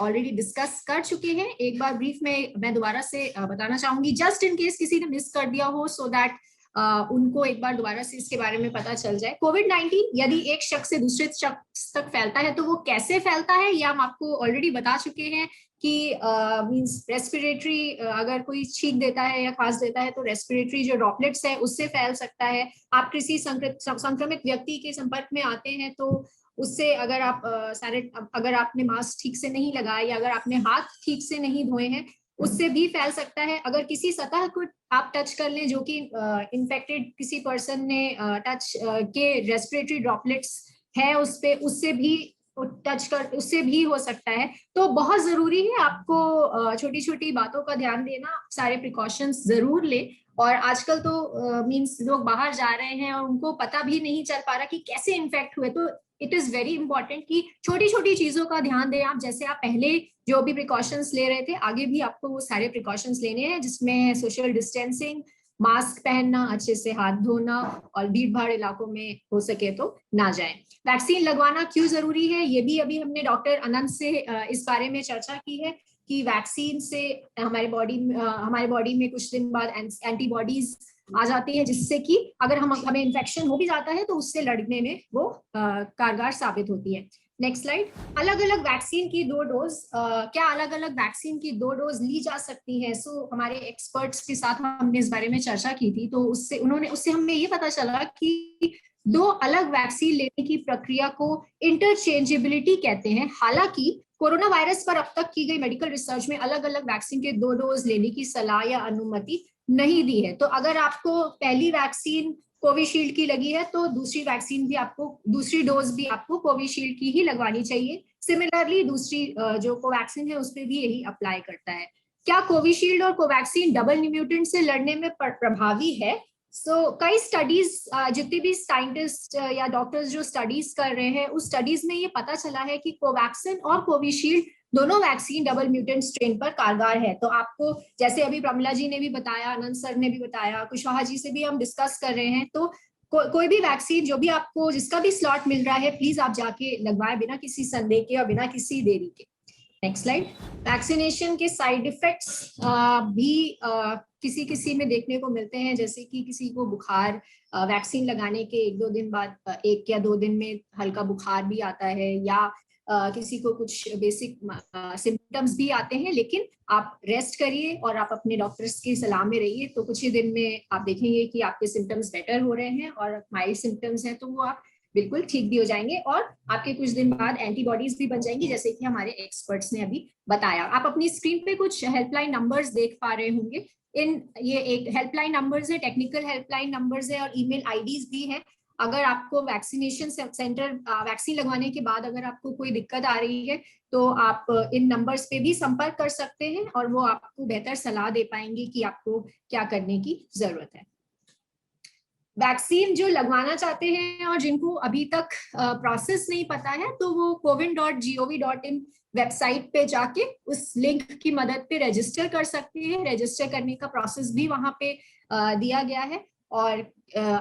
ऑलरेडी डिस्कस कर चुके हैं। एक बार ब्रीफ में मैं दोबारा से बताना चाहूंगी, जस्ट इन केस किसी ने मिस कर दिया हो, सो दैट उनको एक बार दोबारा से इसके बारे में पता चल जाए। कोविड-19 यदि एक शख्स से दूसरे शख्स तक फैलता है तो वो कैसे फैलता है, ये हम आपको ऑलरेडी बता चुके हैं कि मींस रेस्पिरेटरी, अगर कोई छींक देता है या खांस देता है तो रेस्पिरेटरी जो ड्रॉपलेट्स है उससे फैल सकता है। आप किसी संक्रमित व्यक्ति के संपर्क में आते हैं तो उससे, अगर आप अगर आपने मास्क ठीक से नहीं लगाया या अगर आपने हाथ ठीक से नहीं धोए हैं उससे भी फैल सकता है। अगर किसी सतह को आप टच कर लें जो कि इन्फेक्टेड किसी पर्सन ने टच के रेस्पिरेटरी ड्रॉपलेट्स है उस पे, उससे भी हो सकता है। तो बहुत जरूरी है आपको छोटी छोटी बातों का ध्यान देना, सारे प्रिकॉशंस जरूर ले। और आजकल तो मींस लोग बाहर जा रहे हैं और उनको पता भी नहीं चल पा रहा कि कैसे इन्फेक्ट हुए, तो इट इज वेरी इंपॉर्टेंट कि छोटी छोटी चीजों का ध्यान दें आप। जैसे आप पहले जो भी प्रिकॉशंस ले रहे थे, आगे भी आपको वो सारे प्रिकॉशंस लेने हैं, जिसमें सोशल डिस्टेंसिंग, मास्क पहनना, अच्छे से हाथ धोना, और भीड़ भाड़ इलाकों में हो सके तो ना जाएं। वैक्सीन लगवाना क्यों जरूरी है, ये भी अभी हमने डॉक्टर अनंत से इस बारे में चर्चा की है कि वैक्सीन से हमारे बॉडी में कुछ दिन बाद एंटीबॉडीज आ जाती है, जिससे कि अगर हमें इन्फेक्शन हो भी जाता है तो उससे लड़ने में वो कारगर साबित होती है। Next slide. अलग अलग वैक्सीन की 2 डोज, क्या अलग अलग वैक्सीन की 2 डोज ली जा सकती है? सो हमारे एक्सपर्ट्स के साथ हमने इस बारे में चर्चा की थी, तो उससे हमें ये पता चला कि 2 अलग वैक्सीन लेने की प्रक्रिया को इंटरचेंजेबिलिटी कहते हैं। हालांकि कोरोना वायरस पर अब तक की गई मेडिकल रिसर्च में अलग अलग वैक्सीन के 2 डोज लेने की सलाह या अनुमति नहीं दी है। तो अगर आपको पहली वैक्सीन कोविशील्ड की लगी है तो दूसरी वैक्सीन भी आपको, दूसरी डोज भी आपको कोविशील्ड की ही लगवानी चाहिए। सिमिलरली दूसरी जो कोवैक्सीन है उस पर भी यही अप्लाई करता है। क्या कोविशील्ड और कोवैक्सीन डबल म्यूटेंट से लड़ने में प्रभावी है? कई स्टडीज, जितने भी साइंटिस्ट या डॉक्टर्स जो स्टडीज कर रहे हैं, उस स्टडीज में ये पता चला है कि कोवैक्सीन और कोविशील्ड दोनों वैक्सीन डबल म्यूटेंट स्ट्रेन पर कारगर है। तो आपको, जैसे अभी प्रमिला जी ने भी बताया, आनंद सर ने भी बताया, कुशवाहा जी से भी हम डिस्कस कर रहे हैं, तो कोई भी वैक्सीन जो भी आपको, जिसका भी स्लॉट मिल रहा है, प्लीज आप जाके लगवाएं बिना किसी संदेह के और बिना किसी देरी के। Next slide. वैक्सीनेशन के साइड इफेक्ट्स भी किसी में देखने को मिलते हैं, जैसे कि किसी को बुखार, वैक्सीन लगाने के 1-2 दिन बाद 1 या 2 दिन में हल्का बुखार भी आता है, या किसी को कुछ बेसिक सिम्टम्स भी आते हैं। लेकिन आप रेस्ट करिए और आप अपने डॉक्टर्स की सलाह में रहिए, तो कुछ ही दिन में आप देखेंगे कि आपके सिम्टम्स बेटर हो रहे हैं, और माइल्ड सिम्टम्स हैं तो वो आप बिल्कुल ठीक भी हो जाएंगे, और आपके कुछ दिन बाद एंटीबॉडीज भी बन जाएंगी, जैसे कि हमारे एक्सपर्ट्स ने अभी बताया। आप अपनी स्क्रीन पे कुछ हेल्पलाइन नंबर्स देख पा रहे होंगे। ये एक हेल्पलाइन नंबर्स है, टेक्निकल हेल्पलाइन नंबर्स है, और ईमेल आईडीज भी है। अगर आपको वैक्सीनेशन सेंटर, वैक्सीन लगवाने के बाद अगर आपको कोई दिक्कत आ रही है तो आप इन नंबर्स पे भी संपर्क कर सकते हैं, और वो आपको बेहतर सलाह दे पाएंगे कि आपको क्या करने की जरूरत है। वैक्सीन जो लगवाना चाहते हैं और जिनको अभी तक प्रोसेस नहीं पता है, तो वो cowin.gov.in वेबसाइट पे जाके उस लिंक की मदद पे रजिस्टर कर सकते हैं। रजिस्टर करने का प्रोसेस भी वहां पे दिया गया है, और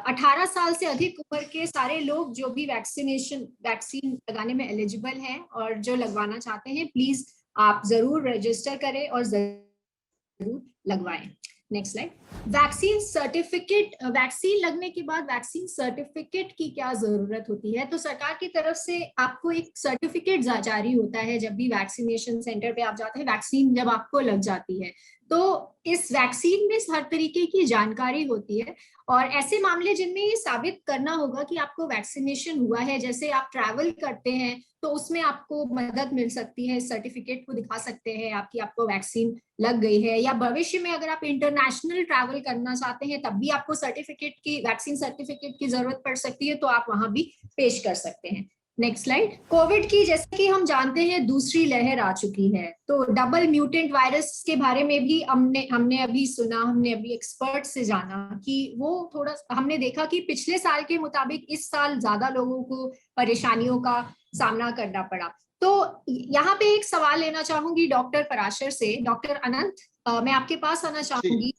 18 साल से अधिक उम्र के सारे लोग जो भी वैक्सीन लगाने में एलिजिबल हैं और जो लगवाना चाहते हैं, प्लीज आप जरूर रजिस्टर करें और जरूर लगवाएं। Next slide. Vaccine certificate, vaccine लगने के बाद वैक्सीन सर्टिफिकेट की क्या जरूरत होती है? तो सरकार की तरफ से आपको एक सर्टिफिकेट जारी होता है जब भी वैक्सीनेशन सेंटर पे आप जाते हैं, वैक्सीन जब आपको लग जाती है, तो इस वैक्सीन में हर तरीके की जानकारी होती है, और ऐसे मामले जिनमें ये साबित करना होगा कि आपको वैक्सीनेशन हुआ है, जैसे आप ट्रैवल करते हैं तो उसमें आपको मदद मिल सकती है, सर्टिफिकेट को दिखा सकते हैं आपको वैक्सीन लग गई है, या भविष्य में अगर आप इंटरनेशनल ट्रैवल करना चाहते हैं तब भी आपको सर्टिफिकेट की, वैक्सीन सर्टिफिकेट की जरूरत पड़ सकती है, तो आप वहां भी पेश कर सकते हैं। Next slide. कोविड की, जैसे कि हम जानते हैं, दूसरी लहर आ चुकी है, तो डबल म्यूटेंट वायरस के बारे में भी हमने अभी सुना, हमने अभी एक्सपर्ट से जाना कि वो थोड़ा, हमने देखा कि पिछले साल के मुताबिक इस साल ज्यादा लोगों को परेशानियों का सामना करना पड़ा। तो यहाँ पे एक सवाल लेना चाहूंगी डॉक्टर पराशर से। डॉक्टर अनंत, मैं आपके पास आना चाहूंगी।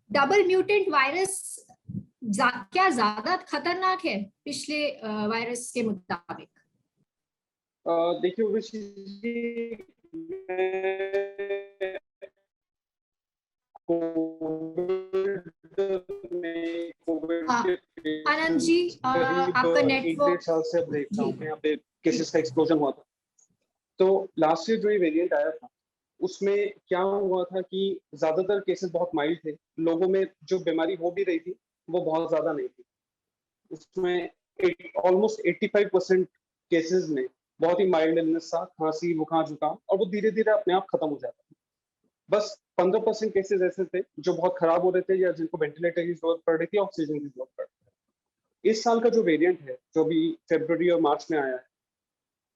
डबल म्यूटेंट वायरस क्या ज्यादा खतरनाक है पिछले वायरस के मुताबिक? देखिए, आनंद जी, आपका नेटवर्क 1-1.5 साल से अब देख रहा हूँ यहाँ पे केसेस का एक्सप्लोजन हुआ था। तो लास्ट ईयर जो ये वेरिएंट आया था उसमें क्या हुआ था कि ज्यादातर केसेस बहुत माइल्ड थे, लोगों में जो बीमारी हो भी रही थी वो बहुत ज्यादा नहीं थी। उसमें ऑलमोस्ट 85% केसेस में बहुत ही माइल्ड इलनेस था, खांसी, बुखार, जुकाम, और वो धीरे धीरे अपने आप खत्म हो जाता है। बस 15% केसेस ऐसे थे जो बहुत खराब हो रहे थे या जिनको वेंटिलेटर की जरूरत पड़ रही थी, ऑक्सीजन की जरूरत पड़ रही थी। इस साल का जो वेरिएंट है जो भी फरवरी और मार्च में आया है,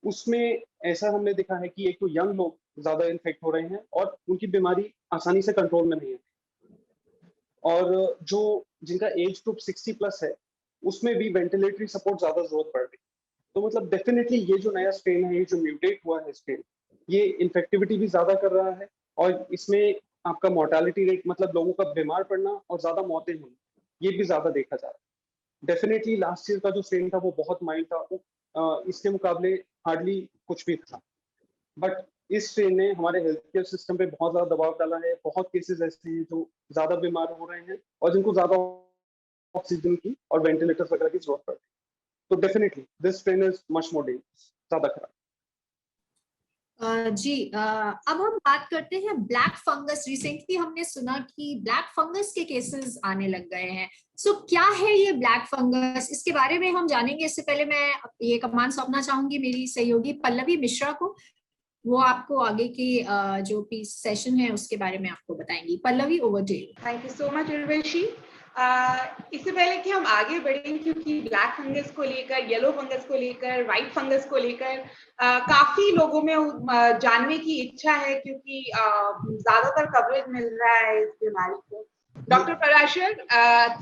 उसमें ऐसा हमने देखा है कि एक तो यंग लोग ज्यादा इन्फेक्ट हो रहे हैं और उनकी बीमारी आसानी से कंट्रोल में नहीं है, और जो जिनका एज ग्रुप 60 प्लस है उसमें भी वेंटिलेटरी सपोर्ट ज्यादा जरूरत पड़ रही है। तो मतलब डेफिनेटली ये जो नया स्ट्रेन है, ये जो म्यूटेट हुआ है स्ट्रेन, ये इन्फेक्टिविटी भी ज्यादा कर रहा है और इसमें आपका मोर्टालिटी रेट, मतलब लोगों का बीमार पड़ना और ज्यादा मौतें होना, ये भी ज्यादा देखा जा रहा है। डेफिनेटली लास्ट ईयर का जो स्ट्रेन था वो बहुत माइल्ड था, वो इसके मुकाबले हार्डली कुछ भी था, बट इस स्ट्रेन ने हमारे हेल्थ केयर सिस्टम पे बहुत ज्यादा दबाव डाला है। बहुत केसेस ऐसे हैं जो ज्यादा बीमार हो रहे हैं और जिनको ज्यादा ऑक्सीजन की और वेंटिलेटर्स वगैरह की जरूरत पड़ती है। तो definitely this strain is much more dangerous, ज्यादा खराब। जी, अब हम बात करते हैं ब्लैक फंगस। रिसेंटली हमने सुना कि ब्लैक फंगस के केसेस आने लग गए हैं। सो क्या है ये ब्लैक फंगस, इसके बारे में हम जानेंगे। इससे पहले मैं ये कमान सौंपना चाहूंगी मेरी सहयोगी पल्लवी मिश्रा को। वो आपको आगे की जो पीस सेशन है उसके बारे में आपको बताएंगी। Pallavi, over to you. Thank you so much Urvashi. इससे पहले कि हम आगे बढ़ें, क्योंकि ब्लैक फंगस को लेकर, येलो फंगस को लेकर, व्हाइट फंगस को लेकर काफी लोगों में जानने की इच्छा है, क्योंकि ज्यादातर कवरेज मिल रहा है इस बीमारी को। डॉक्टर पराशर,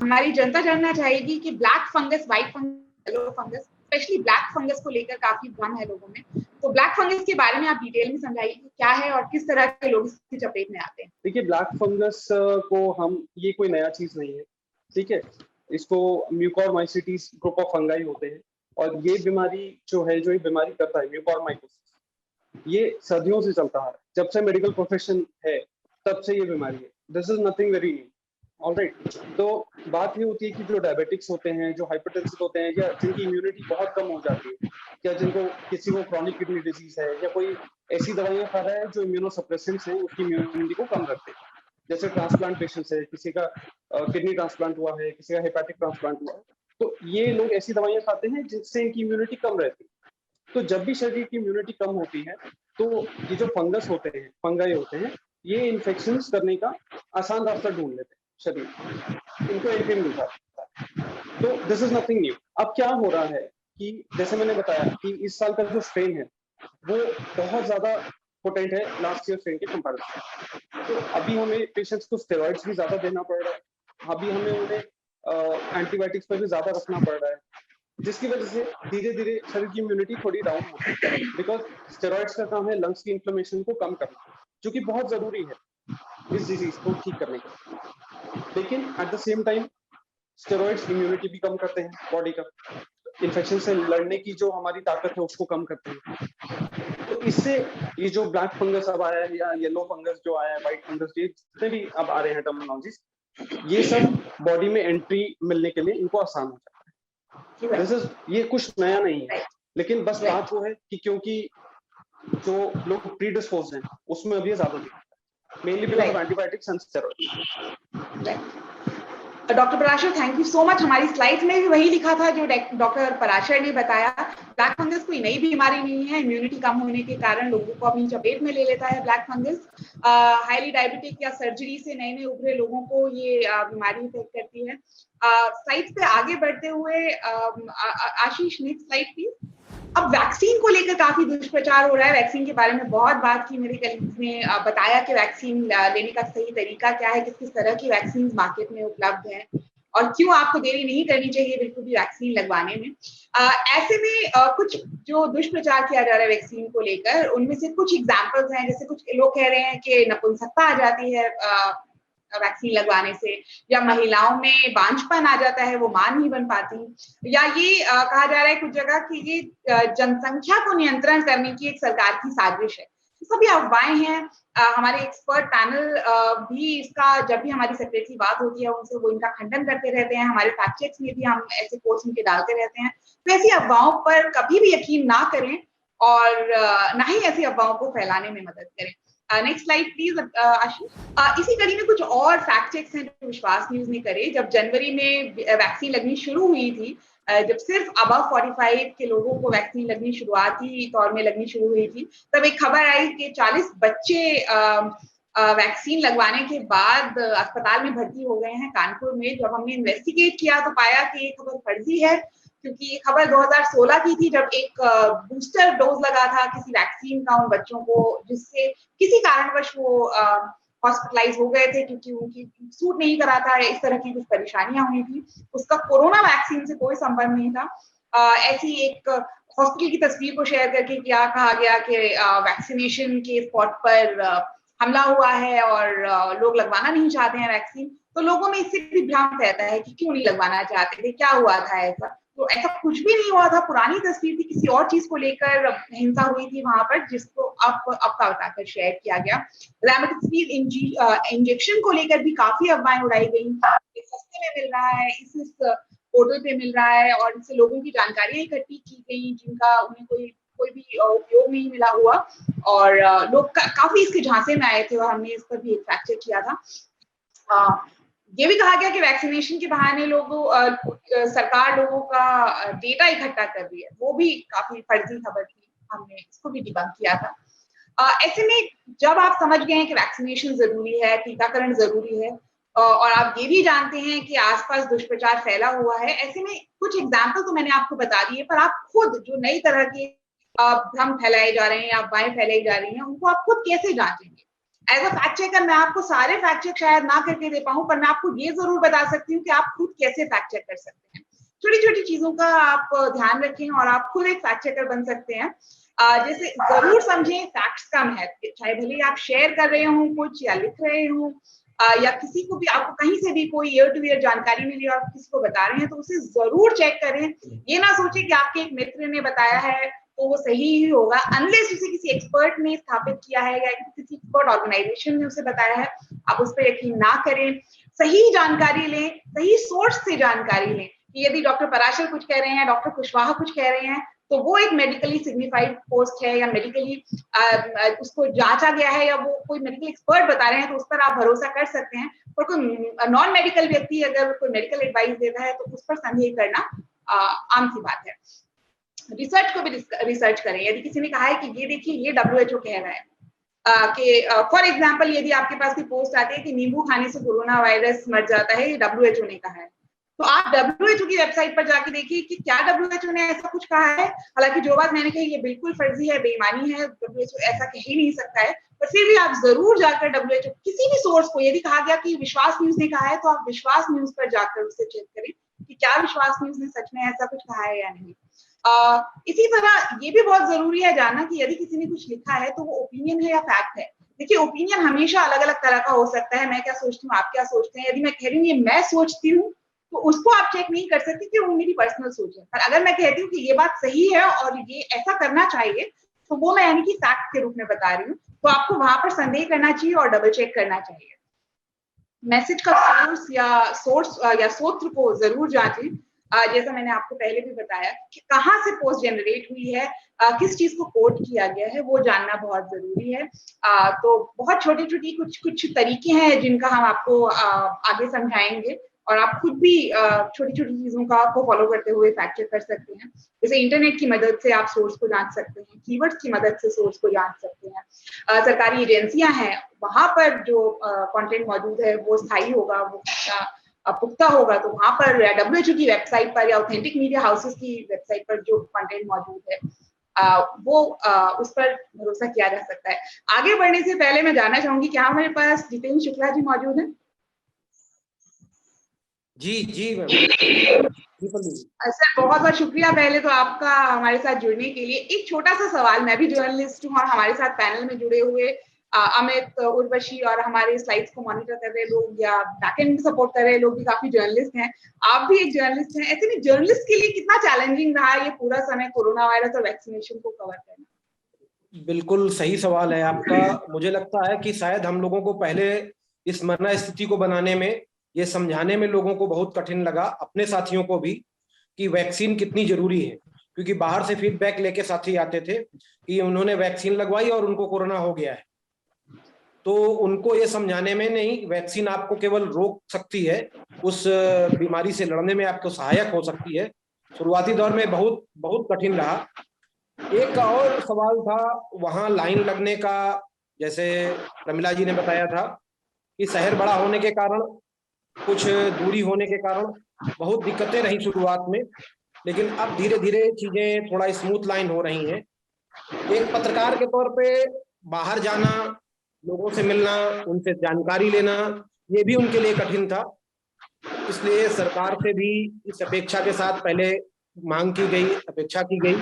हमारी जनता जानना चाहेगी कि black fungus, white fungus, yellow fungus, specially black fungus को लेकर काफी भ्रम है लोगों में। तो ब्लैक फंगस के बारे में आप डिटेल में समझाइए कि क्या है और किस तरह के लोग इसकी चपेट में आते हैं। देखिए, ब्लैक फंगस को हम, ये कोई नया चीज नहीं है, ठीक है। इसको म्यूकोरमाइसीटीज ग्रुप ऑफ फंगाई होते हैं, और ये बीमारी जो है, जो ये बीमारी करता है म्यूकोरमाइकोसिस, ये सदियों से चलता है। जब से मेडिकल प्रोफेशन है तब से ये बीमारी है। This is nothing very new, alright. तो बात ये होती है कि जो डायबिटिक्स होते हैं, जो हाइपरटेंसिव होते हैं, या जिनकी इम्यूनिटी बहुत कम हो जाती है, या जिनको किसी को क्रॉनिक किडनी डिजीज है, या कोई ऐसी दवाइयां खा रहा है जो इम्यूनोसप्रेसेंट्स हैं, उसकी इम्यूनिटी को कम रखते हैं। जैसे ट्रांसप्लांट पेशेंट्स है, किसी का किडनी ट्रांसप्लांट हुआ है, किसी का हेपेटिक ट्रांसप्लांट हुआ है, तो ये लोग ऐसी दवाइयां खाते हैं जिससे इनकी इम्यूनिटी कम रहती है। तो जब भी शरीर की इम्यूनिटी कम होती है, तो ये जो फंगस होते हैं, फंगाई होते हैं, ये इन्फेक्शन करने का आसान रास्ता ढूंढ लेते हैं शरीर, इनको एंट्री मिल जाता है। तो दिस इज नथिंग न्यू। अब क्या हो रहा है कि जैसे मैंने बताया कि इस साल का जो स्ट्रेन है वो बहुत ज्यादा पोटेंट है लास्ट ईयर स्ट्रेन के कंपैरिजन। तो अभी हमें पेशेंट्स को स्टेरॉइड्स भी ज्यादा देना पड़ रहा है, अभी हमें उन्हें एंटीबायोटिक्स पर भी ज्यादा रखना पड़ रहा है, जिसकी वजह से धीरे धीरे शरीर की इम्यूनिटी थोड़ी डाउन होती है, बिकॉज स्टेरॉइड्स का काम है लंग्स की इन्फ्लेमेशन को कम करना, जो कि बहुत जरूरी है इस डिजीज को ठीक करने के। लेकिन at the same time steroids immunity भी कम करते हैं बॉडी का, इन्फेक्शन से लड़ने की जो हमारी ताकत है उसको कम करते हैं। तो इससे ये जो ब्लैक फंगस अब आया है, या येलो फंगस जो आया है, व्हाइट फंगस, ये जितने भी अब आ रहे हैं टर्मिनोलॉजीज, ये सब बॉडी में एंट्री मिलने के लिए इनको आसान हो जाता है। दिस इज, ये कुछ नया नहीं है, लेकिन बस बात वो है कि क्योंकि जो लोग प्रीडिस्पोज्ड हैं उसमें अभी ज्यादा दिखता है, mainly because of antibiotics and steroids. Doctor Parashar, thank you so much. हमारी स्लाइड में भी वही लिखा था जो डॉक्टर पराशर ने बताया। ब्लैक फंगस कोई नई बीमारी नहीं है, इम्यूनिटी कम होने के कारण लोगों को अपनी चपेट में ले लेता है ब्लैक फंगस। हाईली डायबिटिक या सर्जरी से नए नए उभरे लोगों को ये बीमारी इफेक्ट करती है। स्लाइड्स पे आगे बढ़ते हुए आशीष, नेक्स्ट स्लाइड प्लीज। अब वैक्सीन को लेकर काफी दुष्प्रचार हो रहा है। वैक्सीन के बारे में बहुत बात की, मेरे कलीग्स ने बताया कि वैक्सीन लेने का सही तरीका क्या है, किस किस तरह की वैक्सीन मार्केट में उपलब्ध है, और क्यों आपको देरी नहीं करनी चाहिए बिल्कुल भी वैक्सीन लगवाने में। ऐसे में कुछ जो दुष्प्रचार किया जा रहा है वैक्सीन को लेकर, उनमें से कुछ एग्जाम्पल्स हैं। जैसे कुछ लोग कह रहे हैं कि नपुंसकता आ जाती है वैक्सीन लगवाने से, या महिलाओं में बांझपन आ जाता है, वो मां नहीं बन पाती, या ये कहा जा रहा है कुछ जगह कि ये जनसंख्या को नियंत्रण करने की एक सरकार की साजिश है। सभी अफवाहें हैं। हमारे एक्सपर्ट पैनल भी इसका, जब भी हमारी सेक्रेटरी बात होती है उनसे, वो इनका खंडन करते रहते हैं। हमारे फैक्ट चेक्स में भी हम ऐसे कोर्स इनके डालते रहते हैं। तो ऐसी अफवाहों पर कभी भी यकीन ना करें, और ना ही ऐसी अफवाहों को फैलाने में मदद करें। नेक्स्ट स्लाइड प्लीज आशीष। इसी कड़ी में कुछ और फैक्ट चेक्स हैं जो विश्वास न्यूज ने करे। जब जनवरी में वैक्सीन लगनी शुरू हुई थी, जब सिर्फ अबव 45 के लोगों को वैक्सीन लगनी शुरुआती तौर में लगनी शुरू हुई थी, तब एक खबर आई कि 40 बच्चे वैक्सीन लगवाने के बाद अस्पताल में भर्ती हो गए हैं कानपुर में। जब हमने इन्वेस्टिगेट किया तो पाया कि ये खबर फर्जी है, क्योंकि ये खबर 2016 की थी, जब एक बूस्टर डोज लगा था किसी वैक्सीन का उन बच्चों को, जिससे किसी कारणवश वो हॉस्पिटलाइज हो गए थे क्योंकि उनकी सूट नहीं करा था या इस तरह की कुछ परेशानियां हुई थी। उसका कोरोना वैक्सीन से कोई संबंध नहीं था। ऐसी एक हॉस्पिटल की तस्वीर को शेयर करके क्या कहा गया कि वैक्सीनेशन के स्पॉट पर हमला हुआ है और लोग लगवाना नहीं चाहते हैं वैक्सीन। तो लोगों में इससे भी भ्रांत रहता है कि क्यों नहीं लगवाना चाहते थे, क्या हुआ था ऐसा। तो ऐसा कुछ भी नहीं हुआ था, पुरानी तस्वीर थी, किसी और चीज को लेकर हिंसा हुई थी वहां पर, जिसको अब का बताकर शेयर किया गया। रेमडेसिविर इंजेक्शन को लेकर भी काफी अफवाहें उड़ाई गई, सस्ते में मिल रहा है, इस पोर्टल पे मिल रहा है, और इससे लोगों की जानकारियां इकट्ठी की गई जिनका उन्हें कोई भी उपयोग नहीं मिला हुआ, और लोग काफी इसके झांसे में आए थे, और हमने इस पर भी एक फैक्ट चेक किया था। ये भी कहा गया कि वैक्सीनेशन के बहाने सरकार लोगों का डेटा इकट्ठा कर रही है, वो भी काफी फर्जी खबर थी, हमने इसको भी डिबंक किया था। ऐसे में जब आप समझ गए हैं कि वैक्सीनेशन जरूरी है, टीकाकरण जरूरी है, और आप ये भी जानते हैं कि आसपास दुष्प्रचार फैला हुआ है, ऐसे में कुछ एग्जाम्पल तो मैंने आपको बता दिए, पर आप खुद जो नई तरह के भ्रम फैलाए जा रहे हैं, अफवाहें फैलाई जा रही हैं, उनको आप खुद कैसे जांचेंगे। एज अ फैक्ट चेकर मैं आपको सारे फैक्ट चेक शायद ना करके दे पाऊं, पर मैं आपको ये जरूर बता सकती हूँ कि आप खुद कैसे फैक्ट चेक कर सकते हैं। छोटी छोटी चीजों का आप ध्यान रखें और आप खुद एक फैक्ट चेकर बन सकते हैं। जैसे जरूर समझें फैक्ट्स का महत्व, चाहे भले ही आप शेयर कर रहे हो कुछ या लिख रहे हो, या किसी को भी आपको कहीं से भी कोई ईयर टू ईयर जानकारी मिली और किसी को बता रहे हैं, तो उसे जरूर चेक करें। ये ना सोचे कि आपके एक मित्र ने बताया है तो वो सही ही होगा, अनलेस उसे किसी एक्सपर्ट ने स्थापित किया है या किसी एक्सपर्ट ऑर्गेनाइजेशन ने उसे बताया है, आप उस पर यकीन ना करें। सही जानकारी लें, सही सोर्स से जानकारी लें। कि यदि डॉक्टर पराशर कुछ कह रहे हैं, डॉक्टर कुशवाहा कुछ कह रहे हैं, तो वो एक मेडिकली सिग्निफाइड पोस्ट है या मेडिकली उसको जांचा गया है, या वो कोई मेडिकल एक्सपर्ट बता रहे हैं, तो उस पर आप भरोसा कर सकते हैं। और कोई नॉन मेडिकल व्यक्ति अगर कोई मेडिकल एडवाइस देता है तो उस पर संदेह करना आम सी बात है। रिसर्च को भी रिसर्च करें। यदि किसी ने कहा है कि ये देखिए ये WHO कह रहा है कि फॉर एग्जांपल यदि आपके पास कोई पोस्ट आती है कि नींबू खाने से कोरोना वायरस मर जाता है, ये WHO ने कहा है, तो आप WHO की वेबसाइट पर जाके देखिए कि क्या WHO ने ऐसा कुछ कहा है। हालांकि जो बात मैंने कही ये बिल्कुल फर्जी है, बेईमानी है, WHO ऐसा कह ही नहीं सकता है, पर फिर भी आप जरूर जाकर WHO किसी भी सोर्स को, यदि कहा गया कि विश्वास न्यूज ने कहा है तो आप विश्वास न्यूज पर जाकर उसे चेक करें कि क्या विश्वास न्यूज ने सच में ऐसा कुछ कहा है या नहीं। इसी तरह ये भी बहुत जरूरी है जानना कि यदि किसी ने कुछ लिखा है तो वो ओपिनियन है या फैक्ट है। देखिए ओपिनियन हमेशा अलग अलग तरह का हो सकता है, मैं क्या सोचती हूँ, आप क्या सोचते हैं। यदि मैं कह रही हूँ ये मैं सोचती हूँ तो उसको आप चेक नहीं कर सकते कि वो मेरी पर्सनल सोच है, पर अगर मैं कहती हूँ कि ये बात सही है और ये ऐसा करना चाहिए, तो वो मैं यानी कि फैक्ट के रूप में बता रही हूँ, तो आपको वहां पर संदेह करना चाहिए और डबल चेक करना चाहिए। मैसेज का सोर्स या स्रोत को जरूर जांचें। जैसा मैंने आपको पहले भी बताया कि कहाँ से पोस्ट जनरेट हुई है, किस चीज को कोट किया गया है, वो जानना बहुत जरूरी है। तो बहुत छोटी छोटी कुछ तरीके हैं जिनका हम आपको आगे समझाएंगे, और आप खुद भी छोटी छोटी चीजों को फॉलो करते हुए फैक्ट चेक कर सकते हैं। जैसे इंटरनेट की मदद से आप सोर्स को जांच सकते हैं, कीवर्ड्स की मदद से सोर्स को जांच सकते हैं। सरकारी एजेंसियां हैं, वहां पर जो कंटेंट मौजूद है वो स्थायी होगा, वो पुख्ता होगा, तो वहां पर WHO की वेबसाइट पर या ऑथेंटिक मीडिया हाउसेस की वेबसाइट पर जो कंटेंट मौजूद है वो उस पर भरोसा किया जा सकता है। आगे बढ़ने से पहले मैं जानना चाहूंगी क्या हमारे पास जितेंद्र शुक्ला जी मौजूद हैं? जी मैम। सर बहुत बहुत शुक्रिया पहले तो आपका हमारे साथ जुड़ने के लिए। एक छोटा सा सवाल, मैं भी जर्नलिस्ट हूँ और हमारे साथ पैनल में जुड़े हुए अमित, उर्वशी और हमारे स्लाइड्स को मॉनिटर कर रहे लोग या बैकएंड सपोर्ट कर रहे लोग भी काफी जर्नलिस्ट हैं। आप भी एक जर्नलिस्ट हैं, ऐसे में जर्नलिस्ट के लिए कितना चैलेंजिंग रहा ये पूरा समय कोरोना वायरस और वैक्सीनेशन को कवर करना? बिल्कुल सही सवाल है आपका। मुझे लगता है कि शायद हम लोगों को पहले इस मरना स्थिति को बनाने में, ये समझाने में लोगों को बहुत कठिन लगा, अपने साथियों को भी, कि वैक्सीन कितनी जरूरी है। क्योंकि बाहर से फीडबैक लेके साथी आते थे कि उन्होंने वैक्सीन लगवाई और उनको कोरोना हो गया है। तो उनको ये समझाने में, नहीं, वैक्सीन आपको केवल रोक सकती है, उस बीमारी से लड़ने में आपको सहायक हो सकती है। शुरुआती दौर में बहुत बहुत कठिन रहा। एक और सवाल था वहां लाइन लगने का, जैसे प्रमिला जी ने बताया था कि शहर बड़ा होने के कारण, कुछ दूरी होने के कारण बहुत दिक्कतें रही शुरुआत में, लेकिन अब धीरे धीरे चीजें थोड़ा स्मूथ लाइन हो रही हैं। एक पत्रकार के तौर पे बाहर जाना, लोगों से मिलना, उनसे जानकारी लेना, ये भी उनके लिए कठिन था। इसलिए सरकार से भी इस अपेक्षा के साथ पहले मांग की गई, अपेक्षा की गई,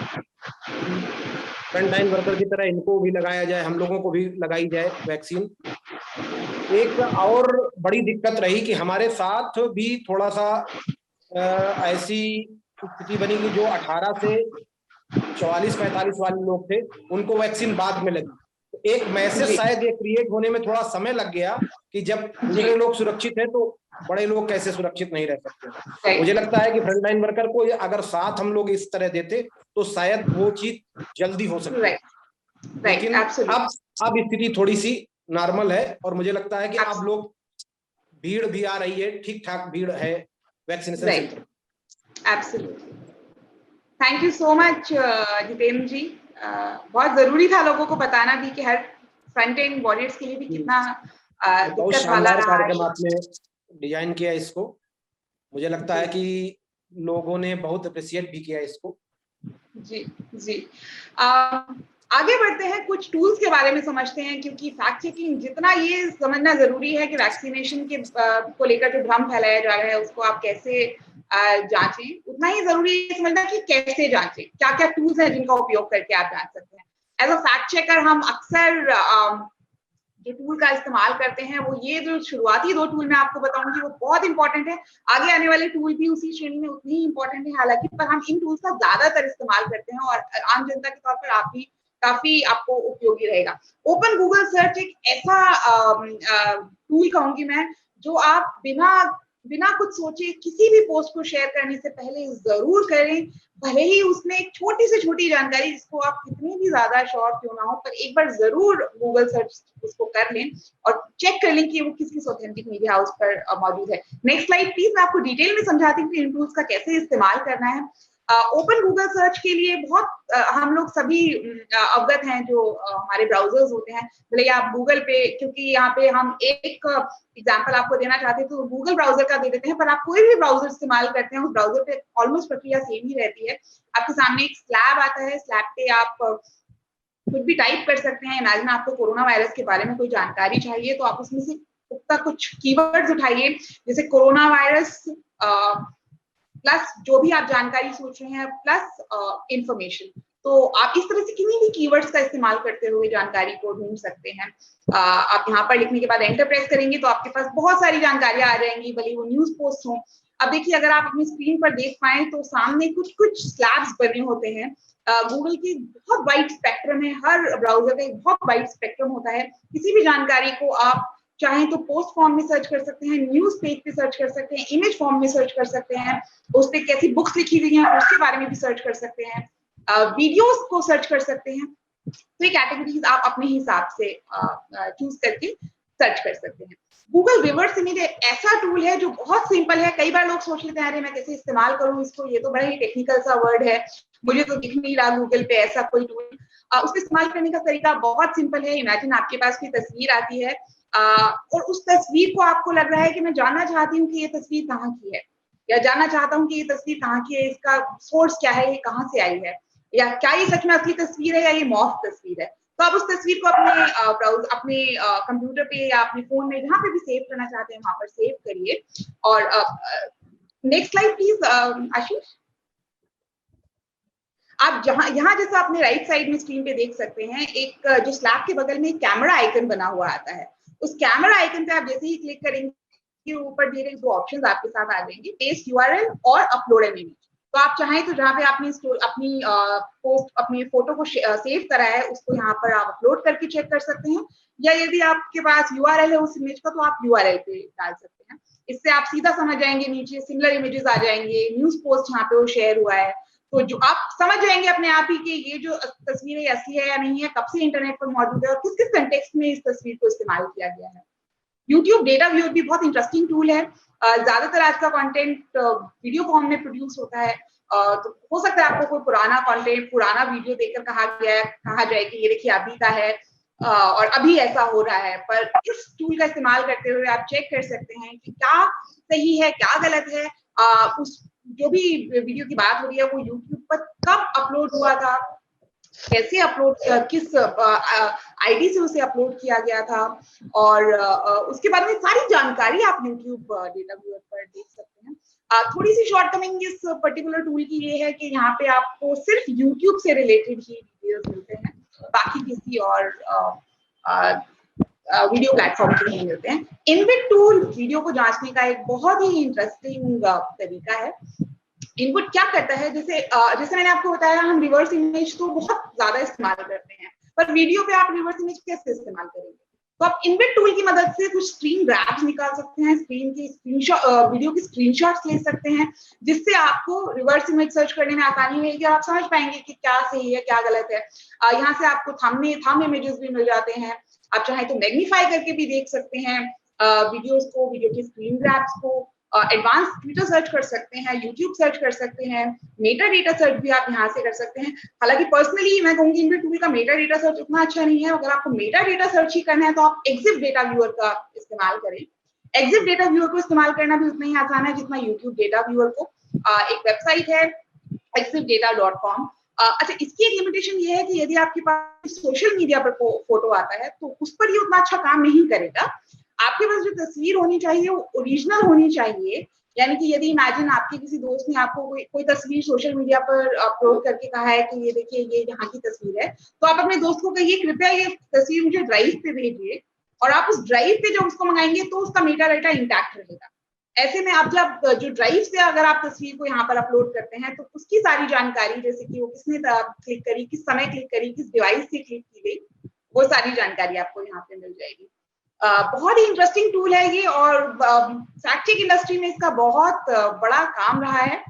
फ्रंटलाइन वर्कर की तरह इनको भी लगाया जाए, हम लोगों को भी लगाई जाए वैक्सीन। एक और बड़ी दिक्कत रही कि हमारे साथ भी थोड़ा सा ऐसी स्थिति बनी कि जो 18 से 44-45 वाले लोग थे, उनको वैक्सीन बाद में लगी। तो एक मैसेज शायद ये क्रिएट होने में थोड़ा समय लग गया कि जब दूसरे लोग सुरक्षित हैं तो बड़े लोग कैसे सुरक्षित नहीं रह सकते। मुझे लगता है कि फ्रंटलाइन वर्कर को अगर साथ हम लोग इस तरह देते तो शायद वो चीज जल्दी हो सकती है। लेकिन अब स्थिति थोड़ी सी नॉर्मल है और मुझे लगता है कि अब लोग, भीड़ भी आ रही है, ठीक ठाक भीड़ है vaccination centre. Absolutely, thank you so much Jitendra ji. बहुत जरूरी था लोगों को बताना भी कि हर फ्रंट एंड वॉरियर्स के लिए भी कितना दिक्कत वाला कार्यक्रम आपने डिजाइन किया इसको। मुझे लगता है कि लोगों ने बहुत अप्रिशिएट भी किया इसको। जी जी। आगे बढ़ते हैं, कुछ टूल्स के बारे में समझते हैं, क्योंकि फैक्ट चेकिंग जितना ये समझना जरूरी है कि वैक्सीनेशन के को लेकर जो भ्रम फैलाया जा रहा है उसको आप कैसे जांचें, उतना ही जरूरी है समझना कि कैसे जांचें, क्या क्या टूल्स हैं जिनका उपयोग करके आप जांच सकते हैं। एज अ फैक्ट चेकर हम अक्सर जो टूल का इस्तेमाल करते हैं वो ये जो शुरुआती 2 टूल मैं आपको बताऊंगी वो बहुत इंपॉर्टेंट है। आगे आने वाले टूल भी उसी श्रेणी में उतनी ही इंपॉर्टेंट है हालांकि, पर हम इन टूल्स का ज्यादातर इस्तेमाल करते हैं और आम जनता के तौर पर आप भी काफी आपको उपयोगी रहेगा। ओपन गूगल सर्च एक ऐसा टूल कहूंगी मैं जो आप बिना कुछ सोचे किसी भी पोस्ट को शेयर करने से पहले जरूर करें, भले ही उसमें एक छोटी से छोटी जानकारी जिसको आप कितनी भी ज्यादा श्योर क्यों ना हो, पर एक बार जरूर गूगल सर्च उसको कर लें और चेक कर लें कि वो किस ऑथेंटिक मीडिया हाउस पर मौजूद है। Next slide please. मैं आपको डिटेल में समझाती हूँ कि इन टूल्स का कैसे इस्तेमाल करना है। ओपन गूगल सर्च के लिए बहुत हम लोग सभी अवगत हैं, जो हमारे ब्राउजर्स होते हैं, भले आप गूगल पे, क्योंकि यहाँ पे हम एक एग्जांपल आपको देना चाहते हैं तो गूगल ब्राउजर का दे देते हैं, पर आप कोई भी ब्राउजर इस्तेमाल करते हैं उस ब्राउजर पे ऑलमोस्ट प्रक्रिया सेम ही रहती है। आपके सामने एक स्लैब आता है, स्लैब पे आप कुछ भी टाइप कर सकते हैं। इमेजिन आपको कोरोना वायरस के बारे में कोई जानकारी चाहिए तो आप उसमें से कुछ कीवर्ड्स उठाइए, जैसे कोरोना वायरस प्लस जो भी आप जानकारी सोच रहे हैं प्लस इंफॉर्मेशन। तो आप इस तरह से किन्हीं भी कीवर्ड्स का इस्तेमाल करते हुए जानकारी को ढूंढ सकते हैं। आप यहाँ पर लिखने के बाद एंटर प्रेस करेंगे तो आपके पास बहुत सारी जानकारियां आ जाएंगी, भले वो न्यूज पोस्ट हो। अब देखिए, अगर आप अपनी स्क्रीन पर देख पाए तो सामने कुछ स्लैब्स बने होते हैं। गूगल की बहुत वाइड स्पेक्ट्रम है, हर ब्राउजर का एक बहुत वाइड स्पेक्ट्रम होता है। किसी भी जानकारी को आप चाहें तो पोस्ट फॉर्म में सर्च कर सकते हैं, न्यूज पेज पे सर्च कर सकते हैं, इमेज फॉर्म में सर्च कर सकते हैं, उस पर कैसी बुक्स लिखी हुई हैं उसके बारे में भी सर्च कर सकते हैं, वीडियोस को सर्च कर सकते हैं। तो ये कैटेगरीज आप अपने हिसाब से चूज करके सर्च कर सकते हैं। गूगल रिवर्स इमेज एक ऐसा टूल है जो बहुत सिंपल है। कई बार लोग सोच लेते हैं अरे मैं कैसे इस्तेमाल करूं इसको, ये तो बड़ा ही टेक्निकल सा वर्ड है, मुझे तो दिख नहीं रहा गूगल पे ऐसा कोई टूल। उसको इस्तेमाल करने का तरीका बहुत सिंपल है। इमेजिन आपके पास कोई तस्वीर आती है और उस तस्वीर को आपको लग रहा है कि मैं जानना चाहती हूँ कि ये तस्वीर कहाँ की है, या जानना चाहता हूँ कि ये तस्वीर कहाँ की है, इसका सोर्स क्या है, ये कहाँ से आई है, या क्या ये सच में असली तस्वीर है या ये मॉफ तस्वीर है। तो आप उस तस्वीर को अपने कंप्यूटर पे या अपने फोन में जहाँ पे भी सेव करना चाहते हैं वहां पर सेव करिए। और नेक्स्ट स्लाइड प्लीज आशीष। आप यहाँ जैसा अपने राइट साइड में स्क्रीन पे देख सकते हैं, एक जो स्लैब के बगल में कैमरा आइकन बना हुआ आता है। उस कैमरा आइकन पे आप जैसे ही क्लिक करेंगे ऊपर दिए गए 2 ऑप्शंस आपके साथ आ जाएंगे, पेस्ट यूआरएल और अपलोड एन इमेज। तो आप चाहें तो जहाँ पे आपने अपनी पोस्ट अपनी फोटो को सेव करा है उसको यहाँ पर आप अपलोड करके चेक कर सकते हैं, या यदि आपके पास यूआरएल है उस इमेज का तो आप यूआरएल पे डाल सकते हैं। इससे आप सीधा समझ जाएंगे, नीचे सिमिलर इमेजेस आ जाएंगे, न्यूज पोस्ट यहाँ पे वो शेयर हुआ है, तो जो आप समझ जाएंगे अपने आप ही कि ये जो तस्वीर है असली है या नहीं है, कब से इंटरनेट पर मौजूद है और किस किस कंटेक्स्ट में इस तस्वीर को इस्तेमाल किया गया है। YouTube डेटा व्यूअर भी बहुत इंटरेस्टिंग टूल है। ज्यादातर आज का कंटेंट वीडियो फॉर्म में प्रोड्यूस होता है, तो हो सकता है आपको कोई पुराना कंटेंट, पुराना वीडियो देखकर कहा जाए कि ये देखिए अभी का है, और अभी ऐसा हो रहा है, पर इस टूल का इस्तेमाल करते हुए आप चेक कर सकते हैं कि क्या सही है क्या गलत है। उस जो भी वीडियो की बात हो रही है वो यूट्यूब पर कब अपलोड हुआ था, कैसे अपलोड, किस आईडी से उसे अपलोड किया गया था, और उसके बारे में सारी जानकारी आप यूट्यूब डेटा व्यूअर पर देख सकते हैं। थोड़ी सी शॉर्टकमिंग इस पर्टिकुलर टूल की ये है कि यहाँ पे आपको सिर्फ यूट्यूब से रिलेटेड ही डिटेल्स मिलते हैं, बाकी किसी और वीडियो प्लेटफॉर्म पे नहीं मिलते हैं। इनबिट टूल वीडियो को जांचने का एक बहुत ही इंटरेस्टिंग तरीका है। इनपुट क्या करता है, जैसे मैंने आपको बताया, हम रिवर्स इमेज तो बहुत ज्यादा इस्तेमाल करते हैं, पर वीडियो पे आप रिवर्स इमेज कैसे इस्तेमाल करेंगे? तो आप इनबिट टूल की मदद से कुछ स्क्रीन ग्रैब्स निकाल सकते हैं, स्क्रीन की स्क्रीनशॉट, वीडियो की स्क्रीनशॉट्स ले सकते हैं, जिससे आपको रिवर्स इमेज सर्च करने में आसानी होगी, आप समझ पाएंगे कि क्या सही है क्या गलत है। यहाँ से आपको थंब इमेजेस भी मिल जाते हैं। आप चाहे तो मैग्नीफाई करके भी देख सकते हैं वीडियोस को, वीडियो के स्क्रीन ग्रैब्स को। एडवांस ट्विटर सर्च कर सकते हैं, यूट्यूब सर्च कर सकते हैं, मेटा डेटा सर्च भी आप यहाँ से कर सकते हैं। हालांकि पर्सनली मैं कहूंगी इनबिट टूल का मेटा डेटा सर्च उतना अच्छा नहीं है। अगर आपको मेटा डेटा सर्च ही करना है तो आप एग्जिट डेटा व्यूअर का इस्तेमाल करें। एग्जिट डेटा व्यूअर को इस्तेमाल करना भी उतना ही आसान है जितना यूट्यूब डेटा व्यूअर को। एक वेबसाइट है exitdata.com। अच्छा, इसकी एक लिमिटेशन ये है कि यदि आपके पास सोशल मीडिया पर फोटो आता है तो उस पर ये उतना अच्छा काम नहीं करेगा। आपके पास जो तस्वीर होनी चाहिए वो ओरिजिनल होनी चाहिए। यानी कि यदि इमेजिन आपके किसी दोस्त ने आपको कोई तस्वीर सोशल मीडिया पर अपलोड करके कहा है कि ये देखिए ये यहाँ की तस्वीर है, तो आप अपने दोस्त को कहिए कृपया ये तस्वीर मुझे ड्राइव पे भेजिए, और आप उस ड्राइव पे जब उसको मंगाएंगे तो उसका मेटा डेटा इंटैक्ट रहेगा। ऐसे में आप जब जो ड्राइव से अगर आप तस्वीर को यहाँ पर अपलोड करते हैं तो उसकी सारी जानकारी, जैसे कि वो किसने क्लिक करी, किस समय क्लिक करी, किस डिवाइस से क्लिक की गई, वो सारी जानकारी आपको यहाँ पे मिल जाएगी। बहुत ही इंटरेस्टिंग टूल है ये, और फैक्ट चेक इंडस्ट्री में इसका बहुत बड़ा काम रहा है।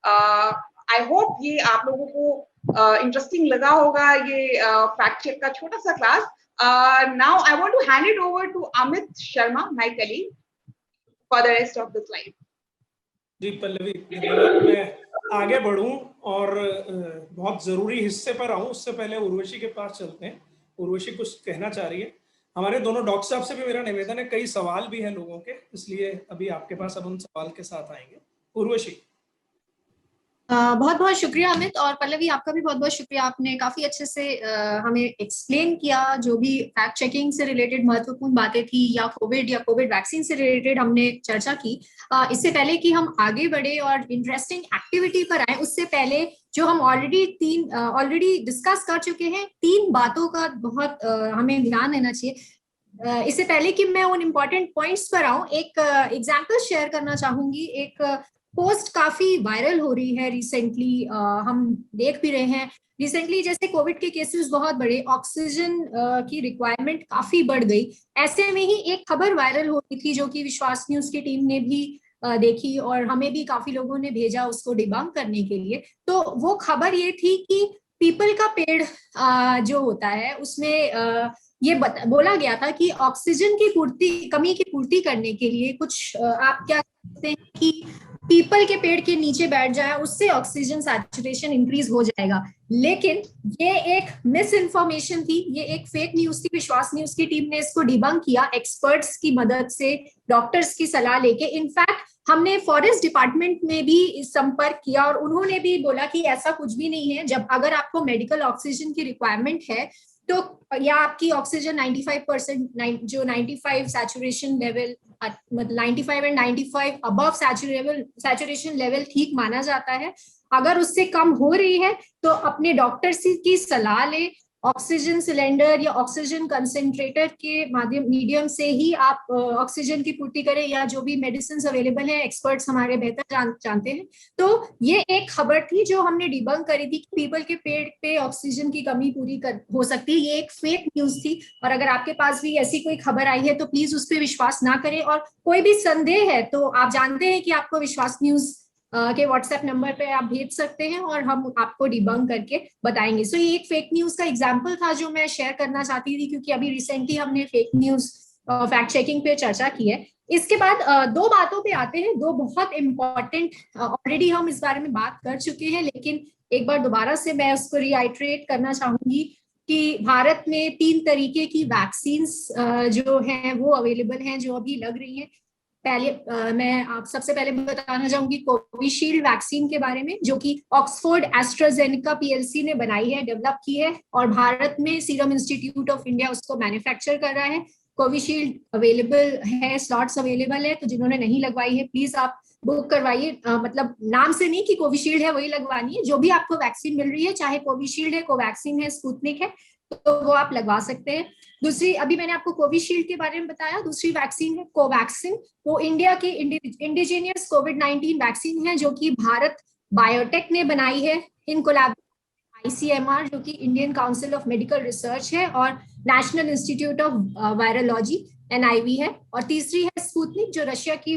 आई होप ये आप लोगों को इंटरेस्टिंग लगा होगा ये फैक्ट चेक का छोटा सा class. Now I want to hand it over to Amit Sharma, my colleague, for the rest of the slide. जी पल्लवी, मैं आगे बढ़ूं और बहुत जरूरी हिस्से पर आऊं, उससे पहले उर्वशी के पास चलते हैं। उर्वशी कुछ कहना चाह रही है। हमारे दोनों डॉक्टर साहब से भी मेरा निवेदन है, कई सवाल भी हैं लोगों के, इसलिए अभी आपके पास अब उन सवाल के साथ आएंगे। उर्वशी। बहुत बहुत शुक्रिया अमित, और पल्लवी आपका भी बहुत बहुत शुक्रिया। आपने काफी अच्छे से हमें एक्सप्लेन किया जो भी फैक्ट चेकिंग से रिलेटेड महत्वपूर्ण बातें थी, या कोविड वैक्सीन से रिलेटेड हमने चर्चा की। इससे पहले कि हम आगे बढ़े और इंटरेस्टिंग एक्टिविटी पर आए, उससे पहले जो हम ऑलरेडी डिस्कस कर चुके हैं, 3 बातों का बहुत हमें ध्यान देना चाहिए। इससे पहले कि मैं उन इम्पोर्टेंट पॉइंट्स पर आऊं, एक एग्जाम्पल शेयर करना चाहूंगी। एक पोस्ट काफी वायरल हो रही है रिसेंटली, हम देख भी रहे हैं रिसेंटली, जैसे कोविड के केसेस बहुत बढ़े, ऑक्सीजन की रिक्वायरमेंट काफी बढ़ गई। ऐसे में ही एक खबर वायरल हो रही थी जो कि विश्वास न्यूज की टीम ने भी देखी, और हमें भी काफी लोगों ने भेजा उसको डिबंक करने के लिए। तो वो खबर ये थी कि पीपल का पेड़ जो होता है उसमें ये बोला गया था कि ऑक्सीजन की कमी की पूर्ति करने के लिए कुछ आप क्या कहते हैं कि पीपल के पेड़ के नीचे बैठ जाए, उससे ऑक्सीजन सैचुरेशन इंक्रीज हो जाएगा। लेकिन ये एक मिस इन्फॉर्मेशन थी, ये एक फेक न्यूज थी। विश्वास न्यूज की टीम ने इसको डिबंक किया एक्सपर्ट्स की मदद से, डॉक्टर्स की सलाह लेके। इनफैक्ट हमने फॉरेस्ट डिपार्टमेंट में भी संपर्क किया और उन्होंने भी बोला कि ऐसा कुछ भी नहीं है। जब अगर आपको मेडिकल ऑक्सीजन की रिक्वायरमेंट है तो, या आपकी ऑक्सीजन 95% जो 95 सैचुरेशन लेवल, मतलब 95 एंड 95 अबव सैचुरेशन लेवल ठीक माना जाता है। अगर उससे कम हो रही है तो अपने डॉक्टर की सलाह ले। ऑक्सीजन सिलेंडर या ऑक्सीजन कंसेंट्रेटर के मीडियम से ही आप ऑक्सीजन की पूर्ति करें, या जो भी मेडिसिन अवेलेबल है, एक्सपर्ट्स हमारे बेहतर जानते हैं। तो ये एक खबर थी जो हमने डिबंक करी थी कि पीपल के पेड़ पे ऑक्सीजन की कमी पूरी हो सकती है। ये एक फेक न्यूज थी, और अगर आपके पास भी ऐसी कोई खबर आई है तो प्लीज उस पर विश्वास ना करें। और कोई भी संदेह है तो आप जानते हैं कि आपको विश्वास न्यूज के व्हाट्सएप नंबर पे आप भेज सकते हैं और हम आपको डिबंक करके बताएंगे। सो ये एक फेक न्यूज का एग्जांपल था जो मैं शेयर करना चाहती थी, क्योंकि अभी रिसेंटली हमने फेक न्यूज फैक्ट चेकिंग पे चर्चा की है। इसके बाद 2 बातों पे आते हैं, 2 बहुत इंपॉर्टेंट, ऑलरेडी हम इस बारे में बात कर चुके हैं, लेकिन एक बार दोबारा से मैं उसको रिआइट्रेट करना चाहूंगी। कि भारत में 3 तरीके की वैक्सीन्स जो हैं वो अवेलेबल हैं, जो अभी लग रही हैं। पहले मैं आप सबसे पहले बताना चाहूंगी कोविशील्ड वैक्सीन के बारे में, जो कि ऑक्सफोर्ड एस्ट्राजेनेका पीएलसी ने बनाई है, डेवलप की है, और भारत में सीरम इंस्टीट्यूट ऑफ इंडिया उसको मैन्युफैक्चर कर रहा है। कोविशील्ड अवेलेबल है, स्लॉट्स अवेलेबल है, तो जिन्होंने नहीं लगवाई है प्लीज आप बुक करवाइए। मतलब नाम से नहीं कि कोविशील्ड है वही लगवानी है, जो भी आपको वैक्सीन मिल रही है, चाहे कोविशील्ड है, कोवैक्सीन है, स्पुतनिक है, तो वो आप लगवा सकते हैं। दूसरी, अभी मैंने आपको कोविशील्ड के बारे में बताया, दूसरी वैक्सीन है कोवैक्सिन। वो इंडिया की इंडिजीनियस कोविड-19 वैक्सीन है, जो कि भारत बायोटेक ने बनाई है इन कोलैबोरेशन ICMR, जो कि Indian council of medical research है, और national institute of virology NIV है। और तीसरी है स्पुतनिक, जो रशिया की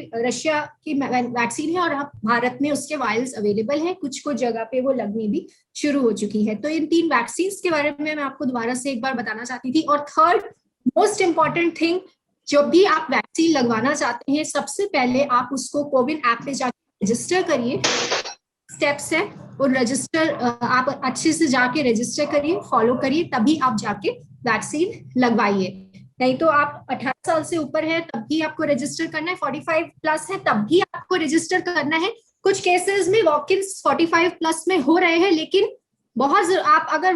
वैक्सीन है, और भारत में उसके वायल्स अवेलेबल है, कुछ जगह पे वो लगनी भी शुरू हो चुकी है। तो इन 3 वैक्सीन के बारे में मैं आपको दोबारा से एक बार बताना चाहती थी। और थर्ड मोस्ट इंपॉर्टेंट थिंग, जब भी आप वैक्सीन लगवाना चाहते हैं, सबसे पहले आप उसको कोविन ऐप पे जाके रजिस्टर करिए। स्टेप्स है, और रजिस्टर आप अच्छे से जाके रजिस्टर करिए, फॉलो करिए, तभी आप जाके वैक्सीन लगवाइए। नहीं तो आप 18 साल से ऊपर है तब भी आपको रजिस्टर करना है, 45 प्लस है तब भी आपको रजिस्टर करना है। कुछ केसेस में वॉक-इन्स 45 प्लस में हो रहे हैं, लेकिन बहुत आप अगर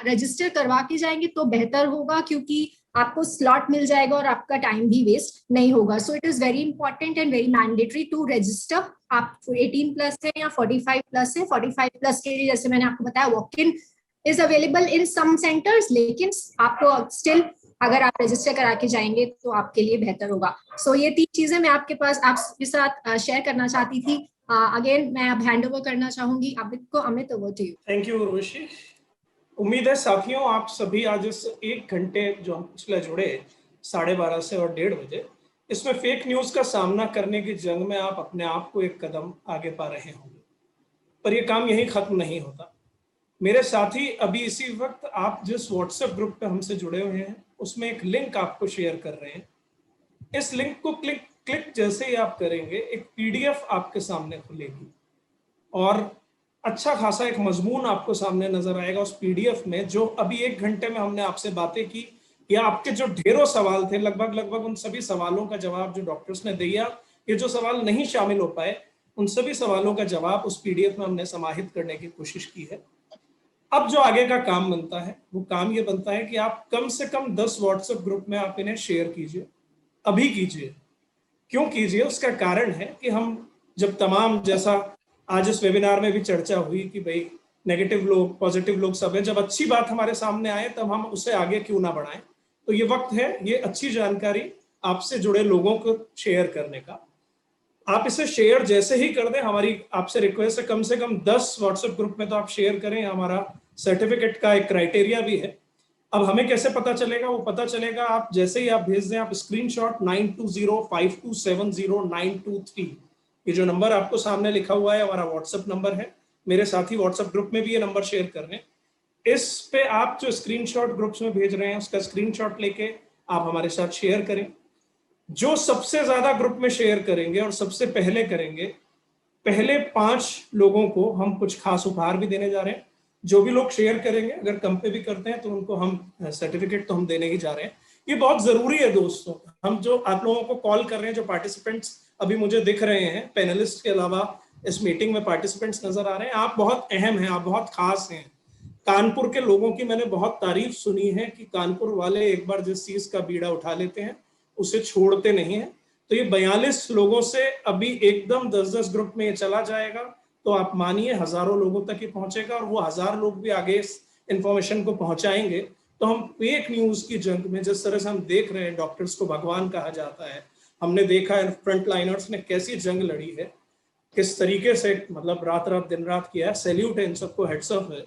रजिस्टर करवा के जाएंगे तो बेहतर होगा, क्योंकि आपको स्लॉट मिल जाएगा और आपका टाइम भी वेस्ट नहीं होगा। So it is very important and very mandatory to register. आप 18 प्लस है या 45 प्लस है, 45 प्लस के लिए जैसे मैंने आपको बताया walk in is available in some centres, लेकिन आपको स्टिल अगर आप रजिस्टर करा के जाएंगे तो आपके लिए बेहतर होगा। सो ये 3 चीजें मैं आपके साथ शेयर करना चाहती थी। अगेन मैं अब हैंड ओवर करना चाहूंगी अमित को। Amit, over to you. Thank you Urvashi. उम्मीद है साथियों आप सभी आज इस 1 घंटे जो हम पिछले जुड़े 12:30 से और 1:30 बजे, इसमें फेक न्यूज का सामना करने की जंग में आप अपने आप को एक कदम आगे पा रहे होंगे। पर यह काम यहीं खत्म नहीं होता। मेरे साथी अभी इसी वक्त आप जिस व्हाट्सएप ग्रुप पे हमसे जुड़े हुए हैं उसमें एक लिंक आपको शेयर कर रहे हैं। इस लिंक को क्लिक जैसे ही आप करेंगे एक PDF आपके सामने खुलेगी और अच्छा खासा एक मजमून आपको सामने नजर आएगा उस PDF में, जो अभी 1 घंटे में हमने आपसे बातें की, या आपके जो ढेरों सवाल थे, लगभग उन सभी सवालों का जवाब जो डॉक्टर्स ने दिया, ये जो सवाल नहीं शामिल हो पाए उन सभी सवालों का जवाब उस PDF में हमने समाहित करने की कोशिश की है। अब जो आगे का काम बनता है वो काम ये बनता है कि आप कम से कम 10 व्हाट्सएप ग्रुप में आप इन्हें शेयर कीजिए, अभी कीजिए। क्यों कीजिए? उसका कारण है कि हम जब तमाम, जैसा आज इस वेबिनार में भी चर्चा हुई कि भाई नेगेटिव लोग, पॉजिटिव लोग सब है, जब अच्छी बात हमारे सामने आए तब हम उसे आगे क्यों ना बढ़ाएं। तो ये वक्त है ये अच्छी जानकारी आपसे जुड़े लोगों को शेयर करने का। आप इसे शेयर जैसे ही कर दें, हमारी आपसे रिक्वेस्ट है कम से कम 10 व्हाट्सएप ग्रुप में तो आप शेयर करें। हमारा सर्टिफिकेट का एक क्राइटेरिया भी है। अब हमें कैसे पता चलेगा? वो पता चलेगा आप जैसे ही आप भेज दें, आप स्क्रीनशॉट 9205270923, ये जो नंबर आपको सामने लिखा हुआ है हमारा व्हाट्सएप नंबर है। मेरे साथी व्हाट्सएप ग्रुप में भी ये नंबर शेयर कर रहे हैं। इस पे आप जो स्क्रीनशॉट ग्रुप्स में भेज रहे हैं उसका स्क्रीनशॉट लेके आप हमारे साथ शेयर करें। जो सबसे ज्यादा ग्रुप में शेयर करेंगे और सबसे पहले करेंगे, पहले 5 लोगों को हम कुछ खास उपहार भी देने जा रहे हैं। जो भी लोग शेयर करेंगे, अगर कम पे भी करते हैं तो उनको हम सर्टिफिकेट तो हम देने ही जा रहे हैं। ये बहुत जरूरी है दोस्तों। हम जो आप लोगों को कॉल कर रहे हैं, जो पार्टिसिपेंट्स अभी मुझे दिख रहे हैं, पैनलिस्ट के अलावा इस मीटिंग में पार्टिसिपेंट्स नजर आ रहे हैं, आप बहुत अहम हैं, आप बहुत खास हैं। कानपुर के लोगों की मैंने बहुत तारीफ सुनी है कि कानपुर वाले एक बार जिस चीज का बीड़ा उठा लेते हैं उसे छोड़ते नहीं है। तो ये 42 लोगों से अभी एकदम 10-10 ग्रुप में ये चला जाएगा तो आप मानिए हजारों लोगों तक ही पहुंचेगा, और वो 1000 लोग भी आगे इस इंफॉर्मेशन को पहुंचाएंगे। तो हम फेक न्यूज की जंग में, जिस तरह से हम देख रहे हैं डॉक्टर्स को भगवान कहा जाता है, हमने देखा है फ्रंट लाइनर्स ने कैसी जंग लड़ी है, किस तरीके से मतलब रात दिन रात किया है। सैल्यूट है इन सबको, हेड्स ऑफ है।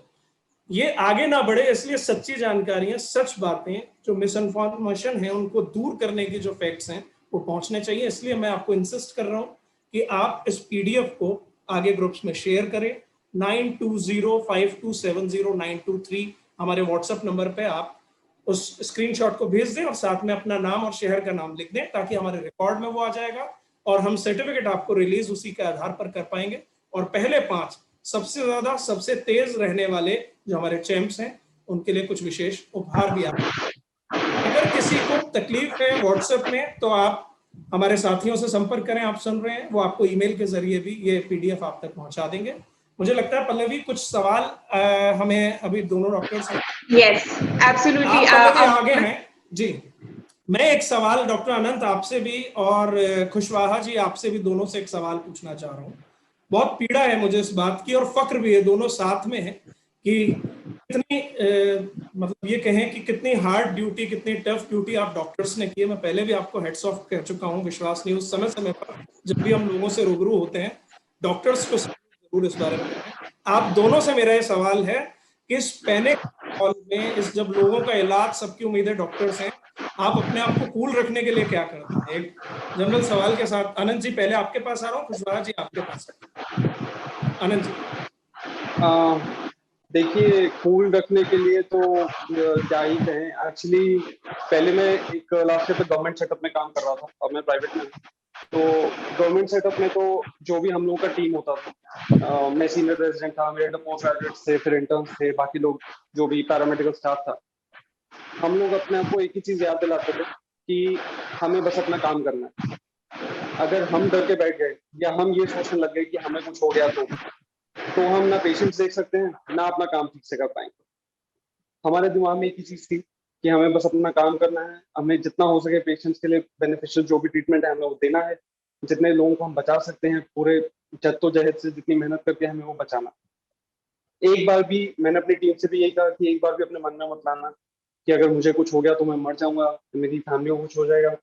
ये आगे ना बढ़े इसलिए सच्ची जानकारियां, सच बातें, जो मिस इन्फॉर्मेशन है उनको दूर करने की जो फैक्ट्स हैं वो पहुंचने चाहिए। इसलिए मैं आपको इंसिस्ट कर रहा हूं कि आप इस PDF को आगे ग्रुप्स में शेयर करें। 9205270923 हमारे व्हाट्सएप नंबर पे आप उस स्क्रीनशॉट को भेज दें और साथ में अपना नाम और शहर का नाम लिख दें, ताकि हमारे रिकॉर्ड में वो आ जाएगा और हम सर्टिफिकेट आपको रिलीज उसी के आधार पर कर पाएंगे। और पहले 5 सबसे ज्यादा, सबसे तेज रहने वाले जो हमारे चैंप्स हैं उनके लिए कुछ विशेष उपहार भी आपको। अगर किसी को तकलीफ है व्हाट्सएप में तो आप हमारे साथियों से संपर्क करें, आप सुन रहे हैं, वो आपको ईमेल के जरिए भी ये पीडीएफ आप तक पहुंचा देंगे। मुझे लगता है पल्लवी कुछ सवाल हमें अभी दोनों डॉक्टर्स यस एब्सोल्युटली आगे हैं जी। मैं एक सवाल डॉक्टर अनंत आपसे भी और खुशवाहा जी आपसे भी दोनों से एक सवाल पूछना चाह रहा हूँ। बहुत पीड़ा है मुझे इस बात की और फक्र भी है, दोनों साथ में है कि कितनी मतलब ये कहें कि कितनी हार्ड ड्यूटी, कितनी टफ ड्यूटी आप डॉक्टर्स ने की है। मैं पहले भी आपको हेड्स ऑफ कह चुका हूँ विश्वास न्यूज़ समय समय पर जब भी हम लोगों से रूबरू होते हैं डॉक्टर्स को जरूर इस बारे में कहें। आप दोनों से मेरा ये सवाल है कि इस पैनिक में, इस जब लोगों का इलाज सबकी उम्मीदें डॉक्टर्स हैं, आप अपने आप को कूल रखने के लिए क्या करते हैं? एक जनरल सवाल के साथ अनंत जी पहले आपके पास आ रहा हूँ, खुशवाहा जी आपके पास। अनंत जी देखिए कूल रखने के लिए तो क्या ही कहें, एक्चुअली पहले मैं एक लास्ट ईयर पे गवर्नमेंट सेटअप में काम कर रहा था और मैं प्राइवेट में, तो गवर्नमेंट सेटअप में तो जो भी हम लोगों का टीम होता था, मैं सीनियर रेजिडेंट था, मेरे पोस्ट ग्रेजुएट्स थे, फिर इंटर्न्स थे, बाकी लोग जो भी पैरामेडिकल स्टाफ था, हम लोग अपने आप को एक ही चीज याद दिलाते थे कि हमें बस अपना काम करना है। अगर हम डर के बैठ गए या हम ये सोचने लग गए कि हमें कुछ हो गया तो हम ना पेशेंट्स देख सकते हैं ना अपना काम ठीक से कर पाएंगे। हमारे दिमाग में एक ही चीज थी कि हमें बस अपना काम करना है, हमें जितना हो सके पेशेंट्स के लिए बेनिफिशियल जो भी ट्रीटमेंट है हमें वो देना है, जितने लोगों को हम बचा सकते हैं पूरे जद्दोजहद से, जितनी मेहनत करके हमें वो बचाना। एक बार भी मैंने अपनी टीम से भी यही कहा कि एक बार भी अपने मन में मत लाना कि अगर मुझे कुछ हो गया तो मैं मर जाऊंगा, मेरी फैमिली को कुछ हो जाएगा।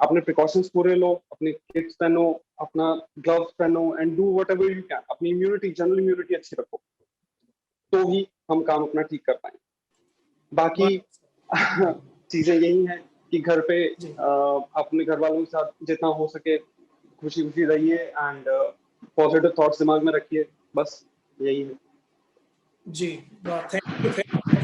अपने प्रिकॉशंस पूरे लो, अपने किट्स पहनो, अपना ग्लव्स पहनो and do whatever you can. अपनी इम्यूनिटी, जनरल इम्यूनिटी अच्छी रखो तो ही हम काम अपना ठीक कर पाएंगे। बाकी चीजें यही हैं कि घर पे अपने घर वालों के साथ जितना हो सके खुशी खुशी रहिए एंड पॉजिटिव थॉट्स दिमाग में रखिए, बस यही है जी। थैंक यू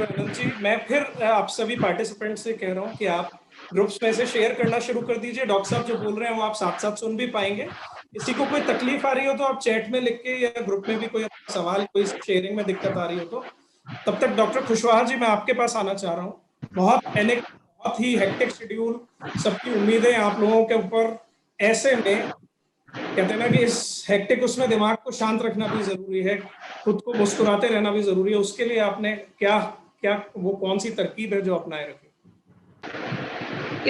अनंत जी। मैं फिर आप सभी पार्टिसिपेंट से कह रहा हूँ कि आप ग्रुप्स में से शेयर करना शुरू कर दीजिए। डॉक्टर साहब जो बोल रहे हैं वो आप साथ साथ सुन भी पाएंगे। किसी को कोई तकलीफ आ रही हो तो आप चैट में लिख के, या ग्रुप में भी कोई सवाल, कोई शेयरिंग में दिक्कत आ रही हो तो। तब तक डॉक्टर खुशवाहा जी मैं आपके पास आना चाह रहा हूँ। बहुत ही हेक्टिक शेड्यूल, सबकी उम्मीदें आप लोगों के ऊपर, ऐसे में कहते हैं ना कि इस हेक्टिक उसमें दिमाग को शांत रखना भी जरूरी है, खुद को मुस्कुराते रहना भी जरूरी है। उसके लिए आपने क्या वो कौन सी तरकीब है जो अपनाए रखे?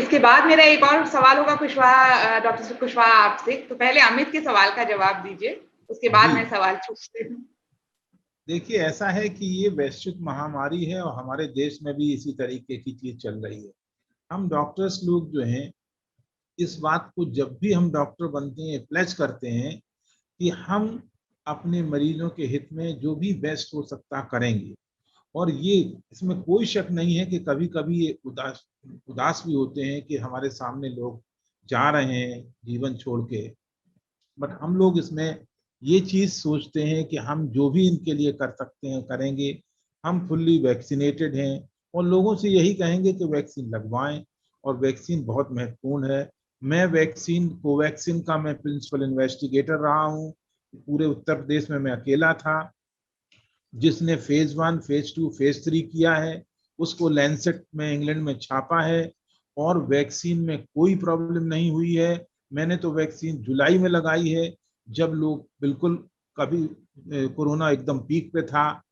इसके बाद मेरा एक और सवाल होगा कुशवाहा, डॉक्टर कुशवाहा आपसे, तो पहले अमित के सवाल का जवाब दीजिए, उसके बाद मैं सवाल पूछती हूँ। देखिए ऐसा है कि ये वैश्विक महामारी है और हमारे देश में भी इसी तरीके की चीज चल रही है। हम डॉक्टर्स लोग जो हैं इस बात को जब भी हम डॉक्टर बनते हैं प्लेज करते हैं कि हम अपने मरीजों के हित में जो भी बेस्ट हो सकता करेंगे। और ये इसमें कोई शक नहीं है कि कभी कभी ये उदास भी होते हैं कि हमारे सामने लोग जा रहे हैं जीवन छोड़ के, बट हम लोग इसमें ये चीज सोचते हैं कि हम जो भी इनके लिए कर सकते हैं करेंगे। हम फुल्ली वैक्सीनेटेड हैं और लोगों से यही कहेंगे कि वैक्सीन लगवाएं, और वैक्सीन बहुत महत्वपूर्ण है। मैं वैक्सीन कोवैक्सीन का मैं प्रिंसिपल इन्वेस्टिगेटर रहा हूँ। पूरे उत्तर प्रदेश में मैं अकेला था जिसने फेज 1, फेज 2, फेज 3 किया है। उसको लैंसेट में इंग्लैंड में छापा है और वैक्सीन में कोई प्रॉब्लम नहीं हुई है। मैंने तो वैक्सीन जुलाई में लगाई है जब लोग बिल्कुल कभी कोरोना एकदम पीक पे था।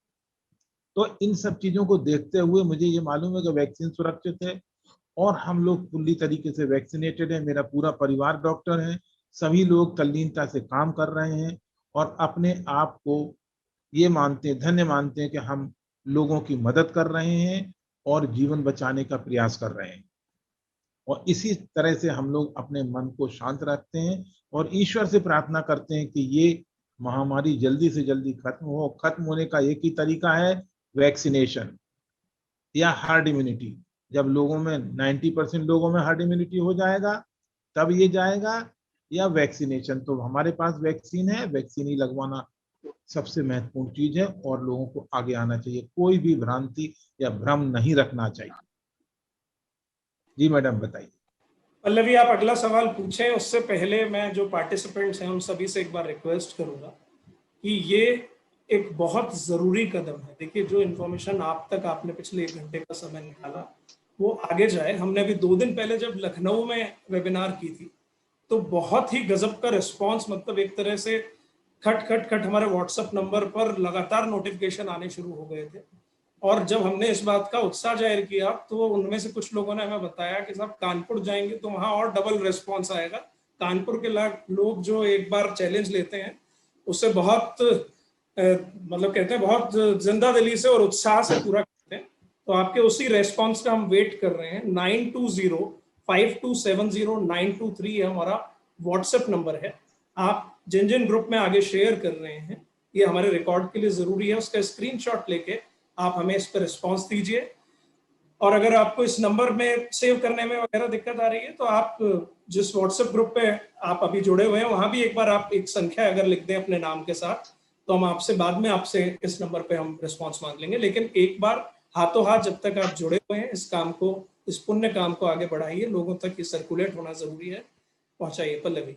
तो इन सब चीजों को देखते हुए मुझे ये मालूम है कि वैक्सीन सुरक्षित है और हम लोग पूरी तरीके से वैक्सीनेटेड है। मेरा पूरा परिवार डॉक्टर है, सभी लोग तल्लीनता से काम कर रहे हैं और अपने आप को ये मानते हैं, धन्य मानते हैं कि हम लोगों की मदद कर रहे हैं और जीवन बचाने का प्रयास कर रहे हैं। और इसी तरह से हम लोग अपने मन को शांत रखते हैं और ईश्वर से प्रार्थना करते हैं कि ये महामारी जल्दी से जल्दी खत्म हो। खत्म होने का एक ही तरीका है, वैक्सीनेशन या हर्ड इम्यूनिटी। जब लोगों में 90% लोगों में हर्ड इम्यूनिटी हो जाएगा तब ये जाएगा, या वैक्सीनेशन। तो हमारे पास वैक्सीन है, वैक्सीन ही लगवाना सबसे महत्वपूर्ण चीज है और लोगों को आगे आना चाहिए। कोई भी भ्रांति या भ्रम नहीं रखना चाहिए। जी मैडम बताइए। पल्लवी आप अगला सवाल पूछें, उससे पहले मैं जो पार्टिसिपेंट्स हैं उन सभी से एक बार रिक्वेस्ट करूंगा कि ये एक बहुत जरूरी कदम है। देखिए, जो इन्फॉर्मेशन आप तक आपने पिछले 1 घंटे का समय निकाला वो आगे जाए। हमने अभी 2 दिन पहले जब लखनऊ में वेबिनार की थी तो बहुत ही गजब का रिस्पांस, मतलब एक तरह से खट खट खट हमारे व्हाट्सएप नंबर पर लगातार नोटिफिकेशन आने शुरू हो गए थे। और जब हमने इस बात का उत्साह जाहिर किया तो उनमें से कुछ लोगों ने हमें बताया कि साहब कानपुर जाएंगे तो वहां और डबल रिस्पांस आएगा। कानपुर के लोग जो एक बार चैलेंज लेते हैं उससे बहुत मतलब कहते हैं बहुत जिंदा दिली से और उत्साह से पूरा करते हैं। तो आपके उसी रेस्पॉन्स का हम वेट कर रहे हैं। 9205270923 हमारा व्हाट्सएप नंबर है। आप जिन जिन ग्रुप में आगे शेयर कर रहे हैं ये हमारे रिकॉर्ड के लिए जरूरी है, उसका स्क्रीनशॉट लेके आप हमें इस पर रिस्पॉन्स दीजिए। और अगर आपको इस नंबर में सेव करने में वगैरह दिक्कत आ रही है तो आप जिस व्हाट्सएप ग्रुप पे आप अभी जुड़े हुए हैं वहां भी एक बार आप एक संख्या अगर लिख दें अपने नाम के साथ तो हम आपसे बाद में आपसे इस नंबर पे हम रिस्पॉन्स मांग लेंगे। लेकिन एक बार हाथों हाथ जब तक आप जुड़े हुए हैं इस काम को, इस पुण्य काम को आगे बढ़ाइए। लोगों तक ये सर्कुलेट होना जरूरी है, पहुंचाइए। पल्लवी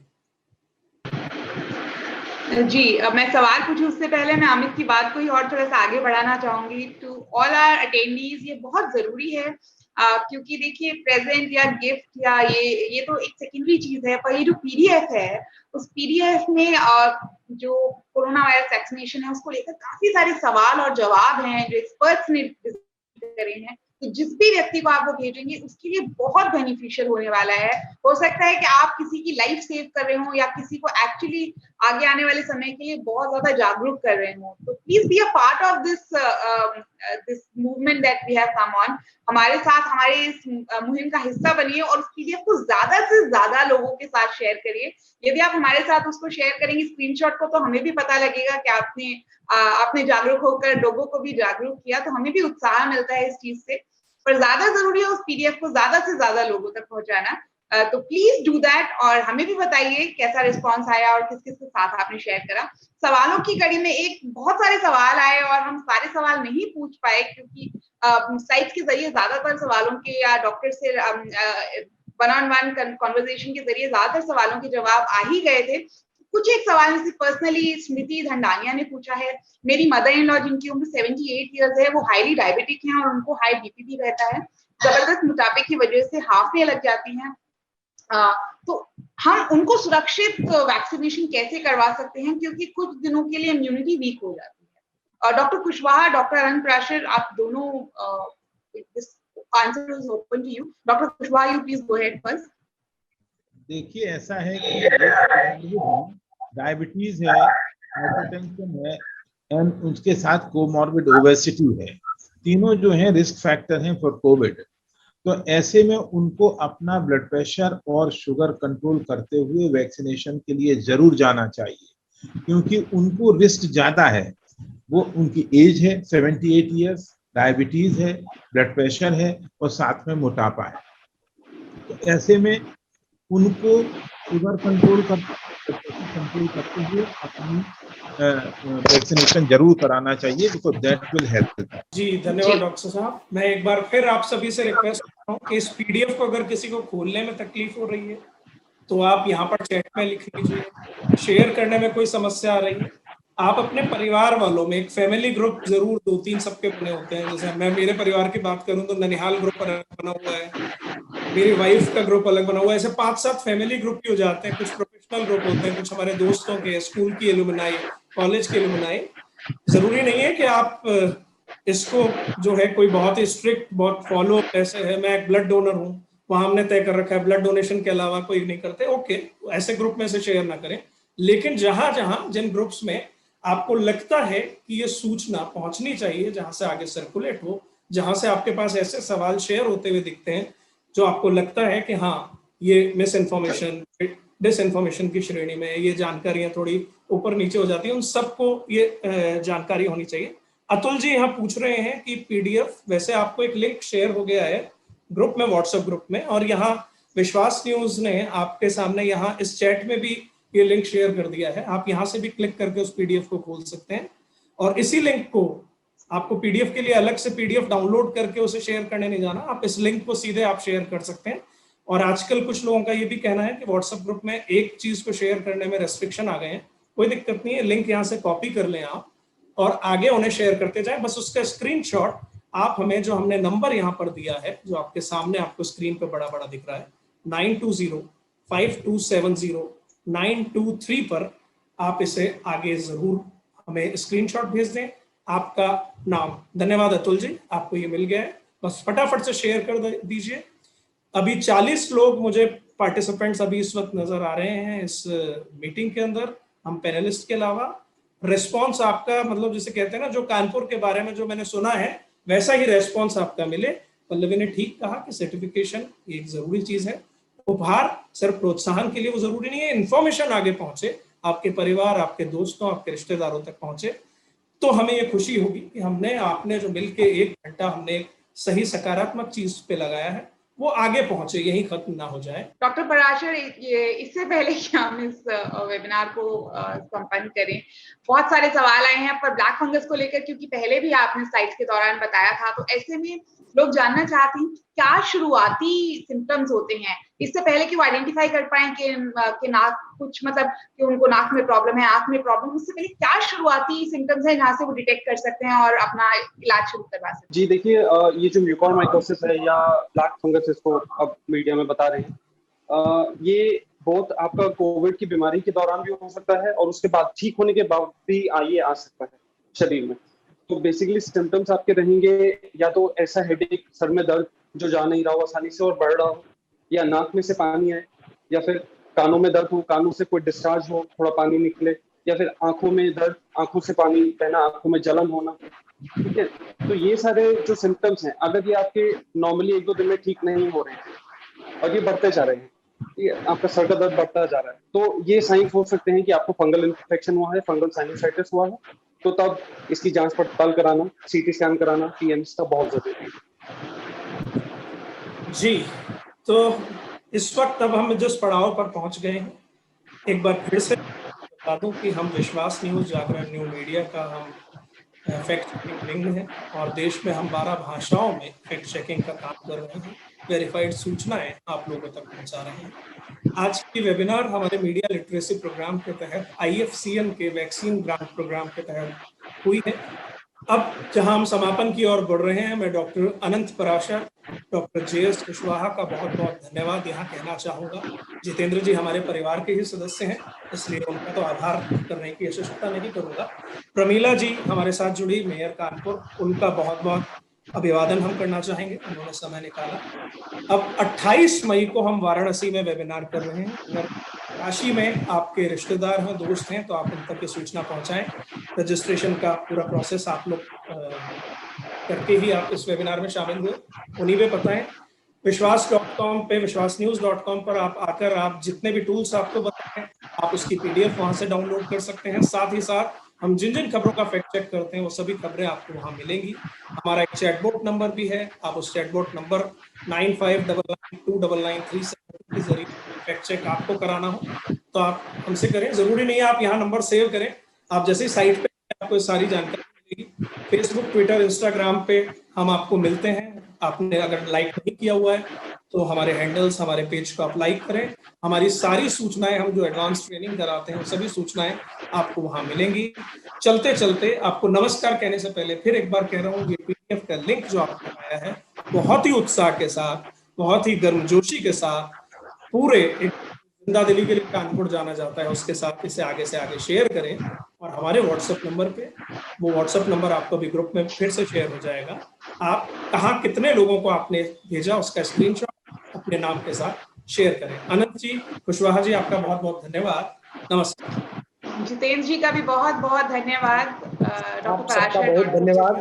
जी, मैं सवाल पूछूं उससे पहले मैं अमित की बात को ही और थोड़ा सा आगे बढ़ाना चाहूंगी। टू ऑल आवर अटेंडीज, ये बहुत जरूरी है क्योंकि देखिए प्रेजेंट या गिफ्ट या ये तो एक सेकेंडरी चीज है, पर ये जो पीडीएफ है उस पीडीएफ में जो कोरोना वायरस वैक्सीनेशन है उसको लेकर काफी सारे सवाल और जवाब हैं जो एक्सपर्ट्स ने करे हैं। तो जिस भी व्यक्ति को आप वो भेजेंगे उसके लिए बहुत बेनिफिशियल होने वाला है। हो सकता है कि आप किसी की लाइफ सेव कर रहे हो या किसी को एक्चुअली आगे आने वाले समय के लिए बहुत ज्यादा जागरूक कर रहे हो। तो please be a part of this movement that we have come on. हमारे साथ हमारे इस मुहिम का हिस्सा बनिए और उस पीडीएफ को ज्यादा से ज्यादा लोगों के साथ शेयर करिए। यदि आप हमारे साथ उसको शेयर करेंगे स्क्रीनशॉट को तो हमें भी पता लगेगा कि आपने जागरूक होकर लोगों को भी जागरूक किया, तो हमें भी उत्साह मिलता है इस चीज से। पर ज्यादा जरूरी है उस पीडीएफ को ज्यादा से ज्यादा लोगों तक पहुंचाना। तो प्लीज डू दैट और हमें भी बताइए कैसा रिस्पांस आया और किस किस के साथ आपने शेयर करा। सवालों की कड़ी में एक बहुत सारे सवाल आए और हम सारे सवाल नहीं पूछ पाए क्योंकि स्लाइड्स के जरिए ज्यादातर सवालों के या डॉक्टर से वन ऑन वन कन्वर्सेशन के जरिए ज्यादातर सवालों के जवाब आ ही गए थे। कुछ एक सवाल जैसे पर्सनली स्मृति धंडानिया ने पूछा है, मेरी मदर इन लॉ जिनकी उम्र 78 इयर्स है वो हाईली डायबिटिक हैं और उनको हाई बीपी भी रहता है, जबरदस्त मोटापे की वजह से हाफे लग जाती हैं। तो हम उनको सुरक्षित वैक्सीनेशन कैसे करवा सकते हैं क्योंकि कुछ दिनों के लिए इम्यूनिटी वीक हो जाती है। डॉक्टर कुशवाहा, डॉक्टर अरुण प्राशर, आप दोनों answer is open to you. Doctor Kushwaha, you please go ahead first. देखिए ऐसा है कि डायबिटीज है, हाइपरटेंशन है एंड उसके साथ कोमॉर्बिड ओबेसिटी है, तीनों जो हैं रिस्क फैक्टर हैं फॉर कोविड। तो ऐसे में उनको अपना ब्लड प्रेशर और शुगर कंट्रोल करते हुए वैक्सीनेशन के लिए जरूर जाना चाहिए क्योंकि उनको रिस्क ज्यादा है। वो उनकी एज है 78 इयर्स, डायबिटीज है, ब्लड प्रेशर है और साथ में मोटापा है। तो ऐसे में उनको शुगर कंट्रोल करते हुए अपनी वैक्सीनेशन जरूर कराना चाहिए बिकॉज दैट विल हेल्प। जी धन्यवाद डॉक्टर साहब। मैं एक बार फिर आप सभी से रिक्वेस्ट करता हूँ कि इस पीडीएफ को अगर किसी को खोलने में तकलीफ हो रही है तो आप यहाँ पर चैट में लिख लीजिए। शेयर करने में कोई समस्या आ रही है आप अपने परिवार वालों में, एक फैमिली ग्रुप जरूर 2-3 सबके बने होते हैं। जैसे मैं मेरे परिवार की बात करूं तो ननिहाल ग्रुप बना हुआ है, मेरी वाइफ का ग्रुप अलग बना हुआ है। ऐसे 5-7 फैमिली ग्रुप भी हो जाते हैं। कुछ प्रोफेशनल ग्रुप होते हैं, कुछ हमारे दोस्तों के, स्कूल की एलुमनाई, कॉलेज के एलुमनाई। जरूरी नहीं है कि आप इसको जो है कोई बहुत ही स्ट्रिक्ट बहुत फॉलो ऐसे है। मैं एक ब्लड डोनर हूँ, वहां हमने तय कर रखा है ब्लड डोनेशन के अलावा कोई नहीं करते, ओके, ऐसे ग्रुप में से शेयर ना करें। लेकिन जहां जहां जिन ग्रुप्स में आपको लगता है कि ये सूचना पहुंचनी चाहिए, जहां से आगे सर्कुलेट हो, जहां से आपके पास ऐसे सवाल शेयर होते हुए दिखते हैं जो आपको लगता है कि हाँ ये मिस इन्फॉर्मेशन, डिस इन्फॉर्मेशन की श्रेणी में, ये जानकारियां थोड़ी ऊपर नीचे हो जाती है, उन सबको ये जानकारी होनी चाहिए। अतुल जी यहाँ पूछ रहे हैं कि पीडीएफ, वैसे आपको एक लिंक शेयर हो गया है ग्रुप में, व्हाट्सएप ग्रुप में, और यहाँ विश्वास न्यूज ने आपके सामने यहाँ इस चैट में भी ये लिंक शेयर कर दिया है। आप यहाँ से भी क्लिक करके उस पीडीएफ को खोल सकते हैं और इसी लिंक को आपको पीडीएफ के लिए अलग से पीडीएफ डाउनलोड करके उसे शेयर करने नहीं जाना, आप इस लिंक को सीधे आप शेयर कर सकते हैं। और आजकल कुछ लोगों का ये भी कहना है कि व्हाट्सएप ग्रुप में एक चीज को शेयर करने में रेस्ट्रिक्शन आ गए हैं। कोई दिक्कत नहीं है, लिंक यहाँ से कॉपी कर लें आप और आगे उन्हें शेयर करते जाएं। बस उसका स्क्रीनशॉट आप हमें, जो हमने नंबर यहाँ पर दिया है, जो आपके सामने आपको स्क्रीन पे बड़ा बड़ा दिख रहा है, 9205270923 पर आप इसे आगे जरूर हमें स्क्रीनशॉट भेज दें। आपका नाम, धन्यवाद अतुल जी, आपको ये मिल गया है, बस फटाफट से शेयर कर दीजिए। अभी 40 लोग मुझे पार्टिसिपेंट्स अभी इस वक्त नजर आ रहे हैं इस मीटिंग के अंदर, हम पैनलिस्ट के अलावा। रेस्पॉन्स आपका, मतलब जिसे कहते हैं ना, जो कानपुर के बारे में जो मैंने सुना है वैसा ही रेस्पॉन्स आपका मिले। पल्लवी ने ठीक कहा कि सर्टिफिकेशन एक जरूरी चीज है, उपहार सिर्फ प्रोत्साहन के लिए वो जरूरी नहीं है, इन्फॉर्मेशन आगे पहुंचे, आपके परिवार, आपके दोस्तों, आपके रिश्तेदारों तक पहुंचे, तो हमें ये खुशी होगी कि आपने जो मिलके 1 घंटा हमने एक सही सकारात्मक चीज पे लगाया है वो आगे पहुंचे, यही खत्म ना हो जाए। डॉक्टर पराशर, इससे पहले कि हम इस वेबिनार को संपन्न करें, बहुत सारे सवाल आए हैं पर ब्लैक फंगस को लेकर, क्योंकि पहले भी आपने स्लाइड्स के दौरान बताया था, तो ऐसे में लोग जानना चाहते हैं क्या शुरुआती सिम्टम्स होते हैं, इससे पहले कि वो आइडेंटिफाई कर पाए कि नाक कुछ, मतलब कि उनको नाक में प्रॉब्लम है, आंख में प्रॉब्लम, उससे पहले क्या शुरुआती सिम्टम्स हैं जहाँ से वो डिटेक्ट कर सकते हैं और अपना इलाज शुरू करवा सकते हैं? जी देखिए, ये जो म्यूकोरमाइकोसिस है या ब्लैक फंगस, इसको अब मीडिया में बता रहे हैं, ये बहुत आपका कोविड की बीमारी के दौरान भी हो सकता है और उसके बाद ठीक होने के बाद भी ये आ सकता है शरीर में। तो बेसिकली सिम्टम्स आपके रहेंगे या तो ऐसा हेडेक, सर में दर्द जो जा नहीं रहा हो आसानी से और बढ़ रहा हो, या नाक में से पानी आए, या फिर कानों में दर्द हो, कानों से कोई डिस्चार्ज हो, थोड़ा पानी निकले, या फिर आंखों में दर्द, आंखों से पानी बहना, आंखों में जलन होना। ठीक है, तो ये सारे जो सिम्टम्स हैं, अगर ये आपके नॉर्मली 1-2 दिन में ठीक नहीं हो रहे हैं और ये बढ़ते जा रहे हैं, ठीक है, आपका सर का दर्द बढ़ता जा रहा है, तो ये साइंस हो सकते हैं कि आपको फंगल इन्फेक्शन हुआ है, फंगल साइनोसाइटिस हुआ है। तो तब इसकी जांच पड़ताल कराना, सीटी स्कैन कराना, टीएमएस का बहुत जरूरी है। जी, तो इस वक्त अब हम जिस पड़ाव पर पहुंच गए हैं, एक बार फिर से बता दूं कि हम विश्वास न्यूज, जागरण न्यू मीडिया का हम फैक्ट चेकिंग विंग है और देश में हम 12 भाषाओं में फैक्ट चेकिंग का काम कर रहे हैं, वेरीफाइड सूचनाएं आप लोगों तक पहुंचा रहे हैं। आज की वेबिनार हमारे मीडिया लिटरेसी प्रोग्राम के तहत IFCN के वैक्सीन ग्रांट प्रोग्राम के तहत हुई है। अब जहां हम समापन की ओर बढ़ रहे हैं, मैं डॉक्टर अनंत पराशर, डॉक्टर JS कुशवाहा का बहुत बहुत धन्यवाद यहाँ कहना चाहूँगा। जितेंद्र जी हमारे परिवार के ही सदस्य हैं, इसलिए उनका तो आभार करने की आवश्यकता नहीं करूँगा। प्रमीला जी हमारे साथ जुड़ी, मेयर कानपुर, उनका बहुत बहुत अभिवादन हम करना चाहेंगे, उन्होंने समय निकाला। अब 28 मई को हम वाराणसी में वेबिनार कर रहे हैं। अगर काशी में आपके रिश्तेदार हैं, दोस्त हैं, तो आप उन तक ये सूचना पहुंचाएं। रजिस्ट्रेशन का पूरा प्रोसेस आप लोग करके ही आप इस वेबिनार में शामिल हुए, उन्हीं पे बताएं। विश्वास.com पे, विश्वासन्यूज.com पर आप आकर आप जितने भी टूल्स आपको बताएं, आप उसकी PDF वहां से डाउनलोड कर सकते हैं। साथ ही साथ हम जिन जिन खबरों का फैक्ट चेक करते हैं वो सभी खबरें आपको वहां मिलेंगी। हमारा एक चैटबॉट नंबर भी है, आप उस चैटबॉट नंबर 95992993 के जरिए फैक्ट चेक आपको कराना हो तो आप हमसे करें। जरूरी नहीं है आप यहाँ नंबर सेव करें, आप जैसे साइट पे आपको सारी जानकारी मिलेगी। फेसबुक, ट्विटर, इंस्टाग्राम पे हम आपको मिलते हैं। आपने अगर लाइक नहीं किया हुआ है तो हमारे हैंडल्स, हमारे पेज को आप लाइक करें। हमारी सारी सूचनाएं, हम जो एडवांस ट्रेनिंग कराते हैं, सभी सूचनाएं आपको वहां मिलेंगी। चलते चलते आपको नमस्कार कहने से पहले फिर एक बार कह रहा हूँ, ये PDF का लिंक जो आपको आया है, बहुत ही उत्साह के साथ, बहुत ही गर्मजोशी के साथ, पूरे जिंदा दिली के लिए कानपुर जाना जाता है, उसके साथ इसे आगे से आगे शेयर करें। और हमारे WhatsApp नंबर पे, वो WhatsApp नंबर आपको भी ग्रुप में फिर से शेयर हो जाएगा। आप कहाँ कितने लोगों को आपने भेजा उसका स्क्रीनशॉट अपने नाम के साथ शेयर करें। अनंत जी, कुशवाहा जी, आपका बहुत बहुत धन्यवाद। नमस्कार। जितेंद्र जी का भी बहुत बहुत धन्यवाद। डॉक्टर पराशर, बहुत धन्यवाद।